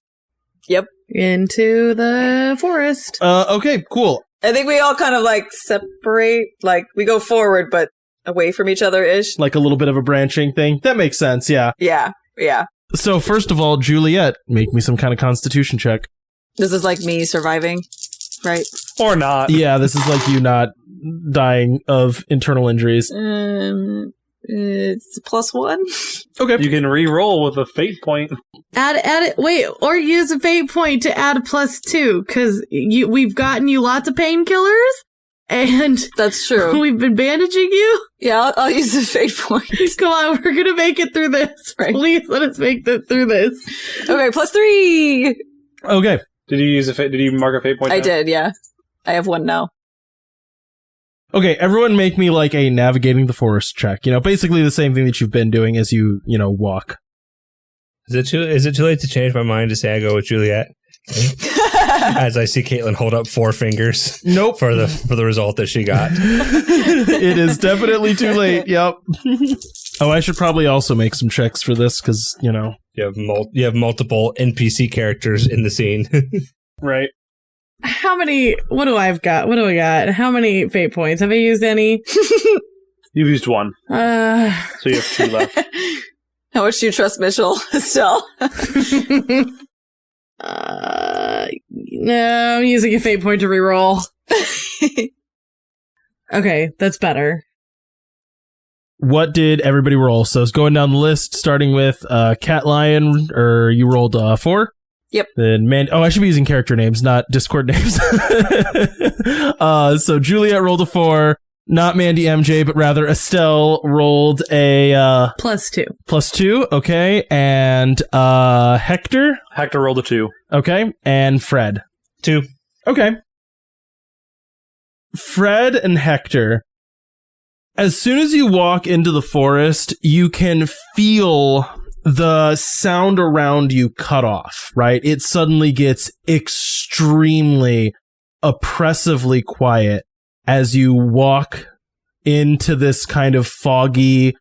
Yep. Into the forest. Okay, cool. I think we all kind of separate, we go forward, but away from each other-ish. Like a little bit of a branching thing. That makes sense, yeah. Yeah. So first of all, Juliet, make me some kind of constitution check. This is like me surviving, right? Or not. Yeah, this is like you not dying of internal injuries. It's +1. Okay. You can re-roll with a fate point. Add it. Wait, or use a fate point to add a +2, because we've gotten you lots of painkillers, and That's true. we've been bandaging you. Yeah, I'll use the fate point. Come on, we're gonna make it through this. Right. Please let us make it through this. Okay, +3. Okay. Did you mark a fate point? I down? did, yeah. I have 1 now. Okay, everyone make me like a navigating the forest check. Basically the same thing that you've been doing as you walk. is it too late to change my mind to say I go with Juliet? As I see Caitlin hold up 4 fingers. Nope. For the result that she got. It is definitely too late. Yep. Oh, I should probably also make some checks for this because, You have multiple NPC characters in the scene. Right. How many? What do I got? How many fate points? Have I used any? You've used 1, so you have 2 left. How much do you trust Mitchell, Estelle? No, I'm using a fate point to reroll. Okay, that's better. what did everybody roll? So it's going down the list, starting with Cat Lion, or you rolled 4? Yep. Then I should be using character names, not Discord names. So Juliet rolled a 4, not Mandy MJ, but rather Estelle rolled a +2. +2, okay. And Hector? Hector rolled a 2. Okay. And Fred? 2. Okay. Fred and Hector, as soon as you walk into the forest, you can feel the sound around you cut off, right? It suddenly gets extremely oppressively quiet as you walk into this kind of foggy,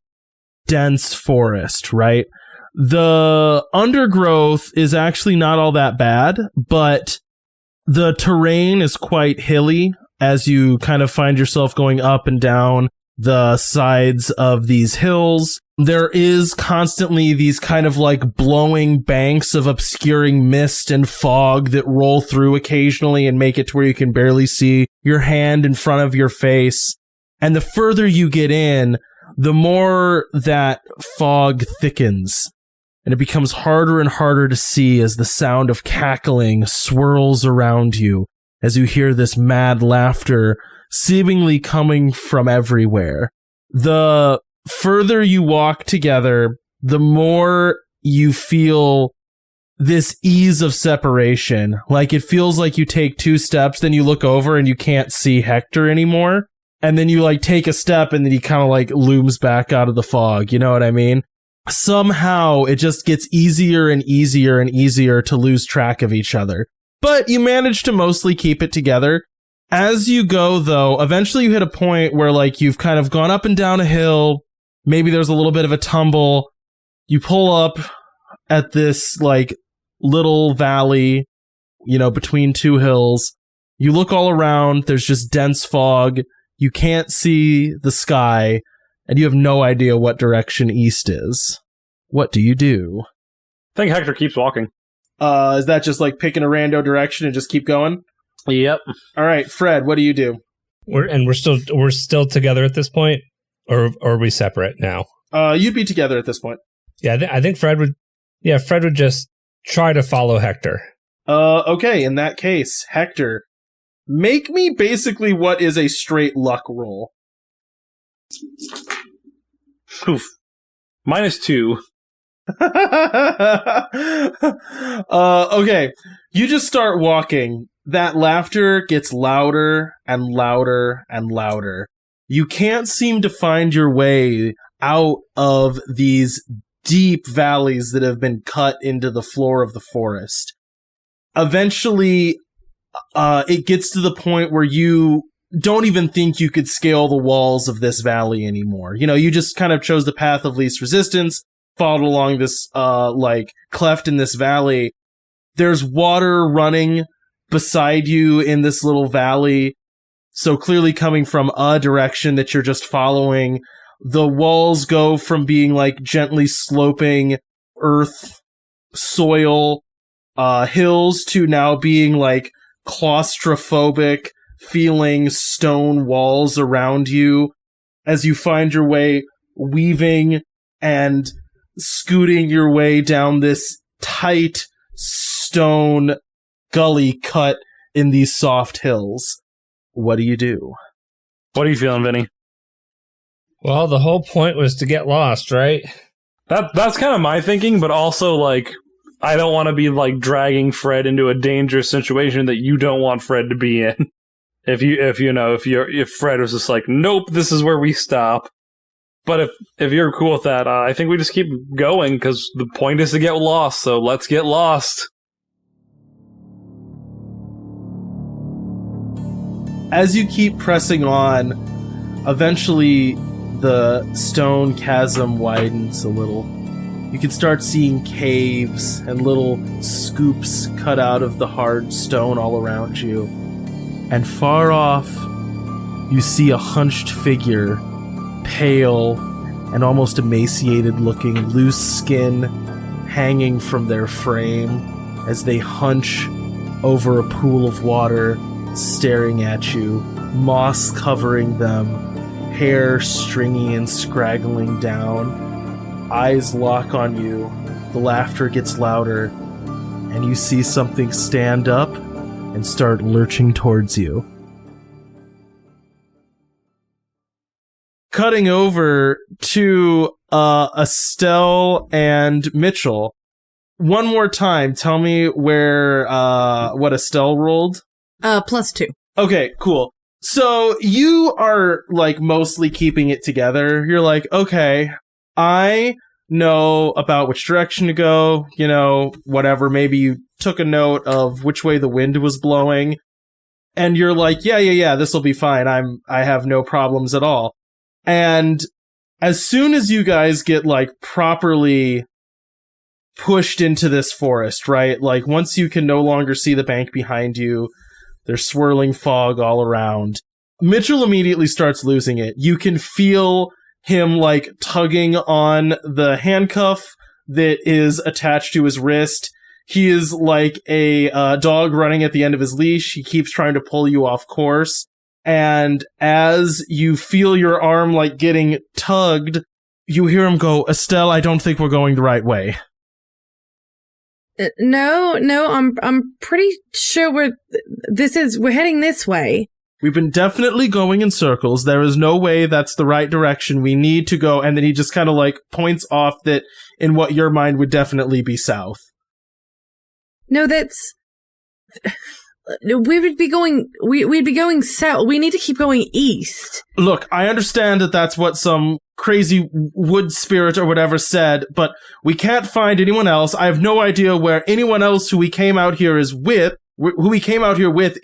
dense forest, right? The undergrowth is actually not all that bad, but the terrain is quite hilly as you kind of find yourself going up and down the sides of these hills. There is constantly these kind of like blowing banks of obscuring mist and fog that roll through occasionally and make it to where you can barely see your hand in front of your face. And the further you get in, the more that fog thickens. And it becomes harder and harder to see as the sound of cackling swirls around you, as you hear this mad laughter seemingly coming from everywhere. The further you walk together, the more you feel this ease of separation. Like it feels like you take 2 steps, then you look over and you can't see Hector anymore. And then you like take a step and then he kind of like looms back out of the fog. You know what I mean? Somehow it just gets easier and easier and easier to lose track of each other. But you manage to mostly keep it together. As you go, though, eventually you hit a point where, like, you've kind of gone up and down a hill. Maybe there's a little bit of a tumble. You pull up at this, like, little valley, you know, between 2 hills. You look all around. There's just dense fog. You can't see the sky, and you have no idea what direction east is. What do you do? I think Hector keeps walking. Is that just, like, picking a rando direction and just keep going? Yep. All right, Fred, what do you do? We're still together at this point, or are we separate now? You'd be together at this point. Yeah, I think Fred would just try to follow Hector. Okay, in that case, Hector, make me basically what is a straight luck roll. Oof. -2. Okay, you just start walking. That laughter gets louder and louder and louder. You can't seem to find your way out of these deep valleys that have been cut into the floor of the forest. Eventually, it gets to the point where you don't even think you could scale the walls of this valley anymore. You know, you just kind of chose the path of least resistance, followed along this, cleft in this valley. There's water running beside you in this little valley, so clearly coming from a direction that you're just following. The walls go from being like gently sloping earth, soil, hills to now being like claustrophobic feeling stone walls around you as you find your way weaving and scooting your way down this tight stone gully cut in these soft hills. What do you do? What are you feeling, Vinny? Well, the whole point was to get lost, right? That's kind of my thinking, but also, like, I don't want to be, like, dragging Fred into a dangerous situation that you don't want Fred to be in. If Fred was just like, nope, this is where we stop. But if you're cool with that, I think we just keep going, because the point is to get lost, so let's get lost. As you keep pressing on, eventually the stone chasm widens a little. You can start seeing caves and little scoops cut out of the hard stone all around you. And far off, you see a hunched figure, pale and almost emaciated looking, loose skin hanging from their frame as they hunch over a pool of water, staring at you, moss covering them, hair stringy and scraggling down. Eyes lock on you. The laughter gets louder, and you see something stand up and start lurching towards you. Cutting over to Estelle and Mitchell. One more time, tell me where what Estelle rolled. +2. Okay, cool. So you are like mostly keeping it together. You're like, okay, I know about which direction to go, you know, whatever. Maybe you took a note of which way the wind was blowing. And you're like, yeah, this will be fine. I have no problems at all. And as soon as you guys get like properly pushed into this forest, right? Like once you can no longer see the bank behind you, there's swirling fog all around. Mitchell immediately starts losing it. You can feel him like tugging on the handcuff that is attached to his wrist. He is like a dog running at the end of his leash. He keeps trying to pull you off course. And as you feel your arm like getting tugged, you hear him go, Estelle, I don't think we're going the right way. No, I'm pretty sure we're heading this way. We've been definitely going in circles. There is no way that's the right direction. We need to go. And then he just kind of like points off that in what your mind would definitely be south. No, that's... we'd be going south. We need to keep going east. Look, I understand that that's what some crazy wood spirit or whatever said, but we can't find anyone else. I have no idea where anyone else who we came out here is with,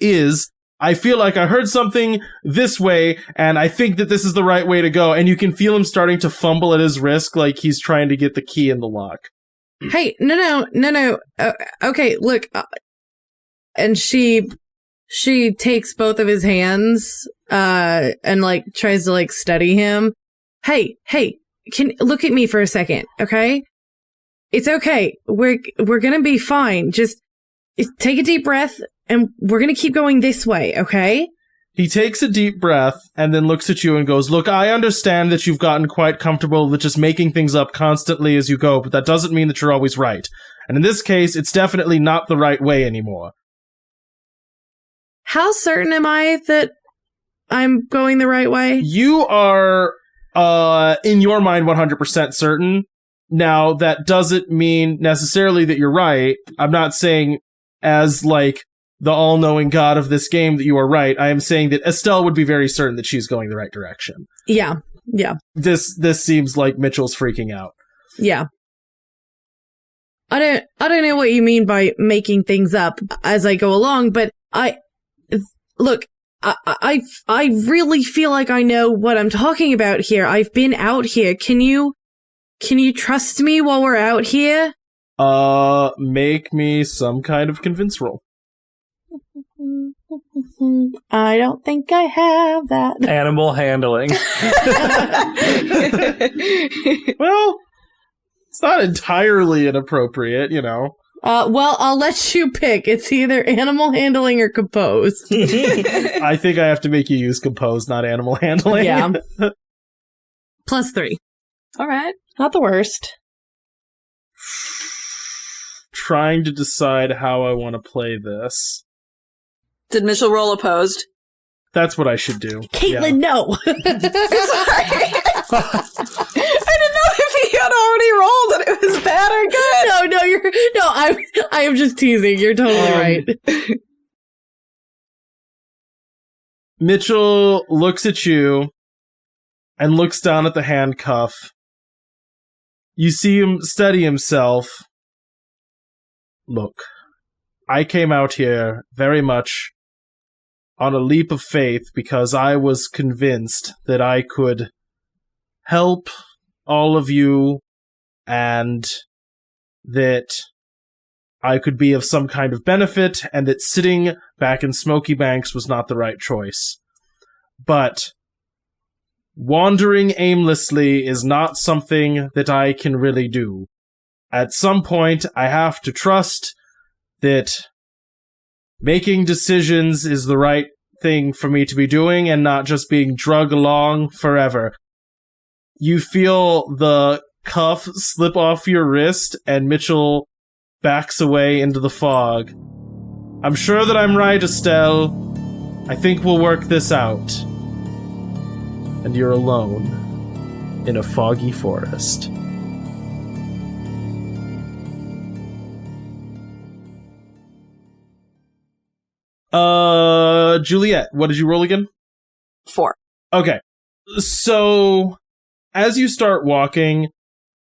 is. I feel like I heard something this way, and I think that this is the right way to go. And you can feel him starting to fumble at his wrist like he's trying to get the key in the lock. Hey, no. Okay, look. And she takes both of his hands, and like tries to like steady him. Hey, can look at me for a second, okay? It's okay. We're gonna be fine. Just take a deep breath, and we're gonna keep going this way, okay? He takes a deep breath and then looks at you and goes, look, I understand that you've gotten quite comfortable with just making things up constantly as you go, but that doesn't mean that you're always right. And in this case, it's definitely not the right way anymore. How certain am I that I'm going the right way? You are, in your mind, 100% certain. Now, that doesn't mean necessarily that you're right. I'm not saying as, like, the all-knowing god of this game that you are right. I am saying that Estelle would be very certain that she's going the right direction. Yeah. This seems like Mitchell's freaking out. Yeah. I don't know what you mean by making things up as I go along, but Look, I really feel like I know what I'm talking about here. I've been out here. Can you trust me while we're out here? Make me some kind of convince roll. I don't think I have that. Animal handling. Well, it's not entirely inappropriate, you know. Well, I'll let you pick. It's either animal handling or compose. I think I have to make you use compose, not animal handling. Yeah. +3. All right. Not the worst. Trying to decide how I want to play this. Did Mitchell roll opposed? That's what I should do. Caitlin, no. Sorry. I didn't know if he had already rolled and it was bad or good. I am just teasing. You're totally right. Mitchell looks at you and looks down at the handcuff. You see him steady himself. Look, I came out here very much on a leap of faith because I was convinced that I could help all of you and that I could be of some kind of benefit and that sitting back in Smokey Banks was not the right choice. But wandering aimlessly is not something that I can really do. At some point, I have to trust that making decisions is the right thing for me to be doing and not just being drug along forever. You feel the cuff slip off your wrist, and Mitchell backs away into the fog. I'm sure that I'm right, Estelle. I think we'll work this out. And you're alone in a foggy forest. Juliet, what did you roll again? 4. Okay. So, as you start walking,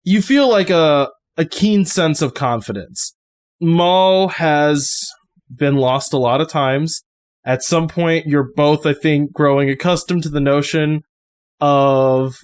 you feel like a keen sense of confidence. Maul has been lost a lot of times. At some point, you're both, I think, growing accustomed to the notion of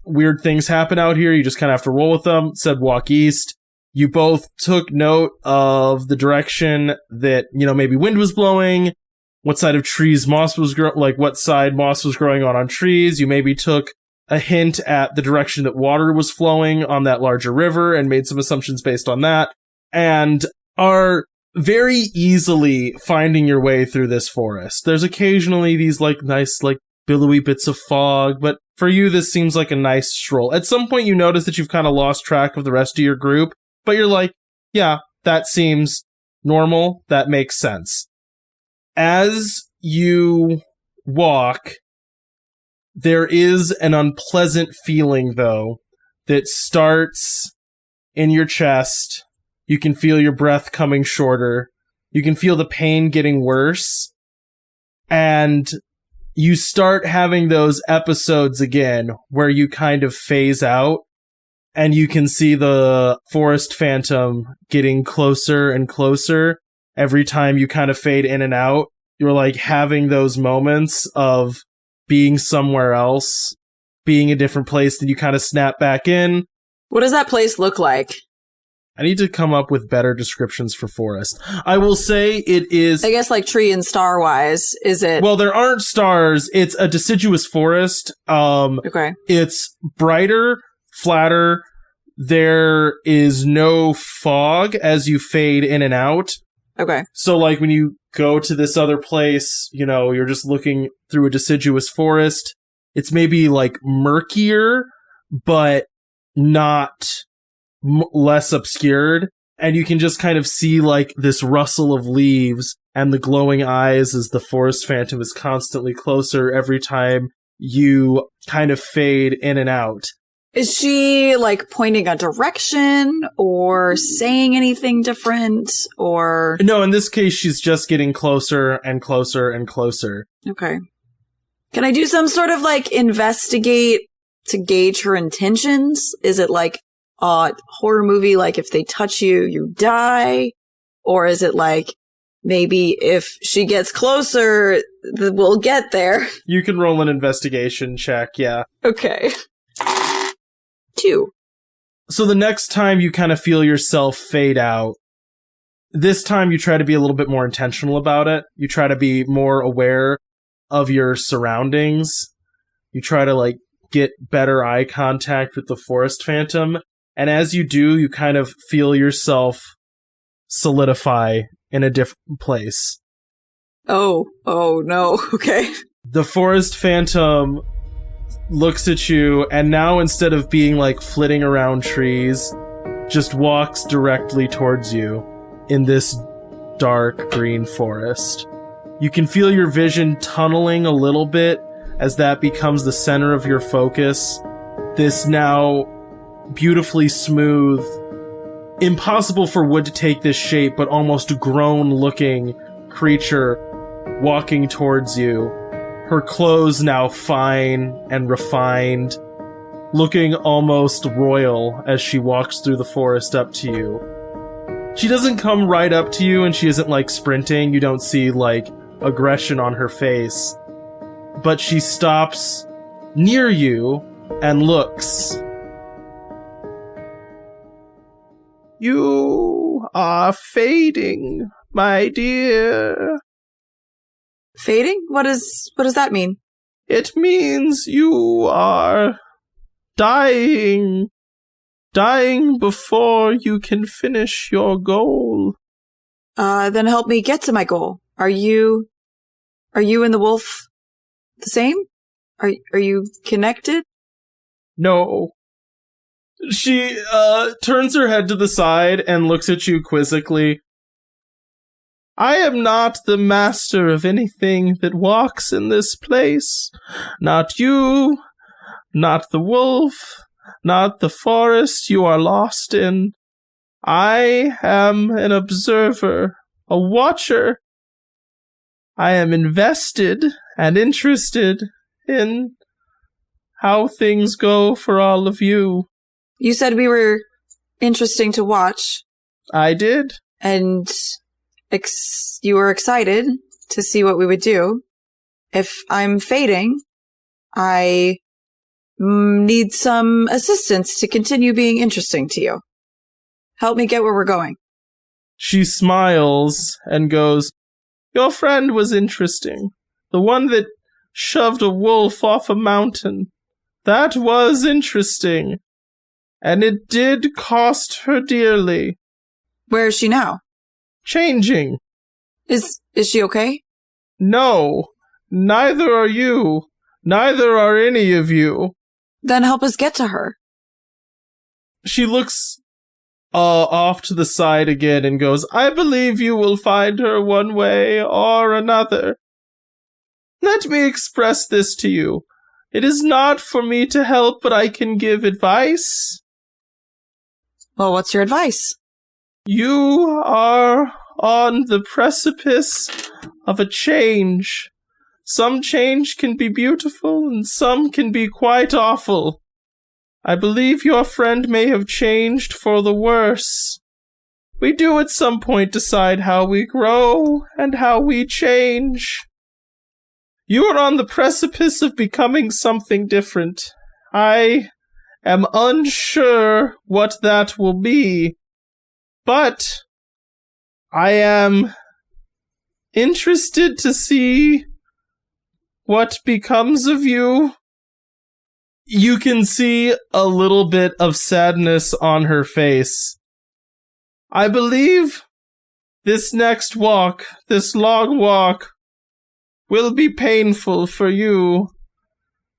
weird things happen out here. You just kind of have to roll with them. Said walk east. You both took note of the direction that, maybe wind was blowing, what side of trees moss was what side moss was growing on trees. You maybe took a hint at the direction that water was flowing on that larger river and made some assumptions based on that, and are very easily finding your way through this forest. There's occasionally these nice billowy bits of fog, but for you this seems like a nice stroll. At some point you notice that you've kind of lost track of the rest of your group, but you're like, yeah, that seems normal, that makes sense. As you walk, there is an unpleasant feeling, though, that starts in your chest. You can feel your breath coming shorter. You can feel the pain getting worse. And you start having those episodes again where you kind of phase out, and you can see the forest phantom getting closer and closer every time you kind of fade in and out. You're having those moments of being somewhere else, being a different place, then you kind of snap back in. What does that place look like? I need to come up with better descriptions for forest. I will say it is... I guess tree and star-wise, is it... Well, there aren't stars. It's a deciduous forest. Okay. It's brighter, flatter. There is no fog as you fade in and out. Okay. So, when you go to this other place, you're just looking through a deciduous forest. It's maybe, murkier, but not less obscured. And you can just kind of see, this rustle of leaves and the glowing eyes as the forest phantom is constantly closer every time you kind of fade in and out. Is she, pointing a direction or saying anything different or... No, in this case, she's just getting closer and closer and closer. Okay. Can I do some sort of, investigate to gauge her intentions? Is it a horror movie, if they touch you, you die? Or is it maybe if she gets closer, we'll get there? You can roll an investigation check, yeah. Okay. 2. So the next time you kind of feel yourself fade out, this time you try to be a little bit more intentional about it. You try to be more aware of your surroundings. You try to get better eye contact with the forest phantom. And as you do, you kind of feel yourself solidify in a different place. Oh no. Okay. The forest phantom looks at you, and now instead of being flitting around trees, just walks directly towards you in this dark green forest. You can feel your vision tunneling a little bit as that becomes the center of your focus. This now beautifully smooth, impossible for wood to take this shape, but almost grown-looking creature walking towards you. Her clothes now fine and refined, looking almost royal as she walks through the forest up to you. She doesn't come right up to you, and she isn't sprinting. You don't see aggression on her face. But she stops near you and looks. You are fading, my dear. Fading? What does that mean? It means you are dying. Dying before you can finish your goal. Then help me get to my goal. Are you Are you and the wolf the same? Are you connected? No. She turns her head to the side and looks at you quizzically. I am not the master of anything that walks in this place. Not you, not the wolf, not the forest you are lost in. I am an observer, a watcher. I am invested and interested in how things go for all of you. You said we were interesting to watch. I did. And you were excited to see what we would do. If I'm fading, I need some assistance to continue being interesting to you. Help me get where we're going. She smiles and goes, Your friend was interesting. The one that shoved a wolf off a mountain. That was interesting. And it did cost her dearly. Where is she now? Changing. Is she okay? No, neither are you. Neither are any of you. Then help us get to her. She looks off to the side again and goes, I believe you will find her one way or another. Let me express this to you. It is not for me to help, but I can give advice. Well, what's your advice? You are on the precipice of a change. Some change can be beautiful, and some can be quite awful. I believe your friend may have changed for the worse. We do at some point decide how we grow and how we change. You are on the precipice of becoming something different. I am unsure what that will be, but I am interested to see what becomes of you. You can see a little bit of sadness on her face. I believe this next walk, this long walk, will be painful for you,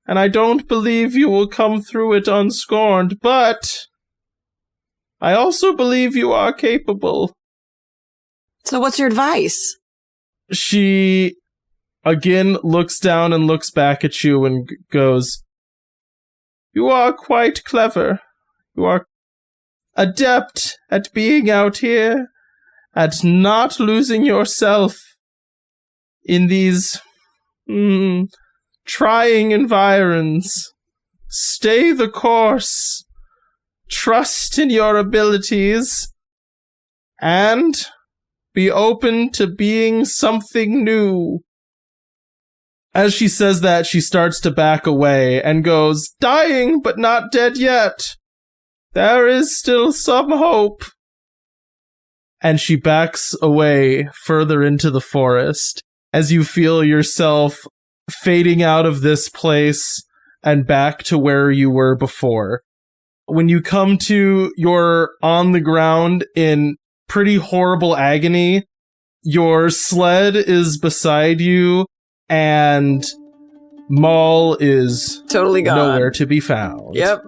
and I don't believe you will come through it unscorned, but I also believe you are capable. So what's your advice? She again looks down and looks back at you and goes, You are quite clever. You are adept at being out here, at not losing yourself in these trying environs. Stay the course. Trust in your abilities. And be open to being something new. As she says that, she starts to back away and goes, Dying, but not dead yet. There is still some hope. And she backs away further into the forest as you feel yourself fading out of this place and back to where you were before. When you come to, you're on the ground in pretty horrible agony. Your sled is beside you, and Maul is totally gone. Nowhere to be found. Yep.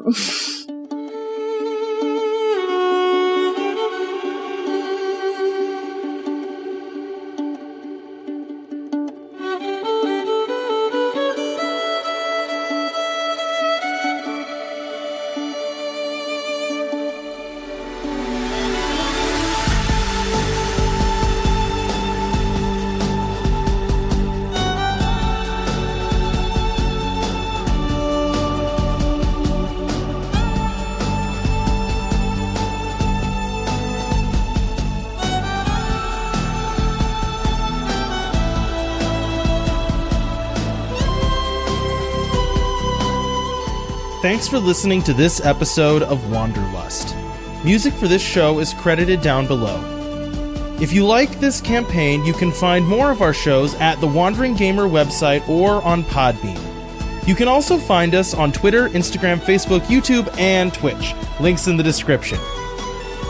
Thanks for listening to this episode of Wanderlust. Music for this show is credited down below. If you like this campaign, you can find more of our shows at the Wandering Gamer website or on Podbean. You can also find us on Twitter, Instagram, Facebook, YouTube, and Twitch. Links in the description.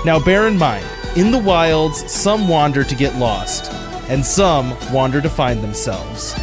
Now bear in mind, in the wilds, some wander to get lost. and some wander to find themselves.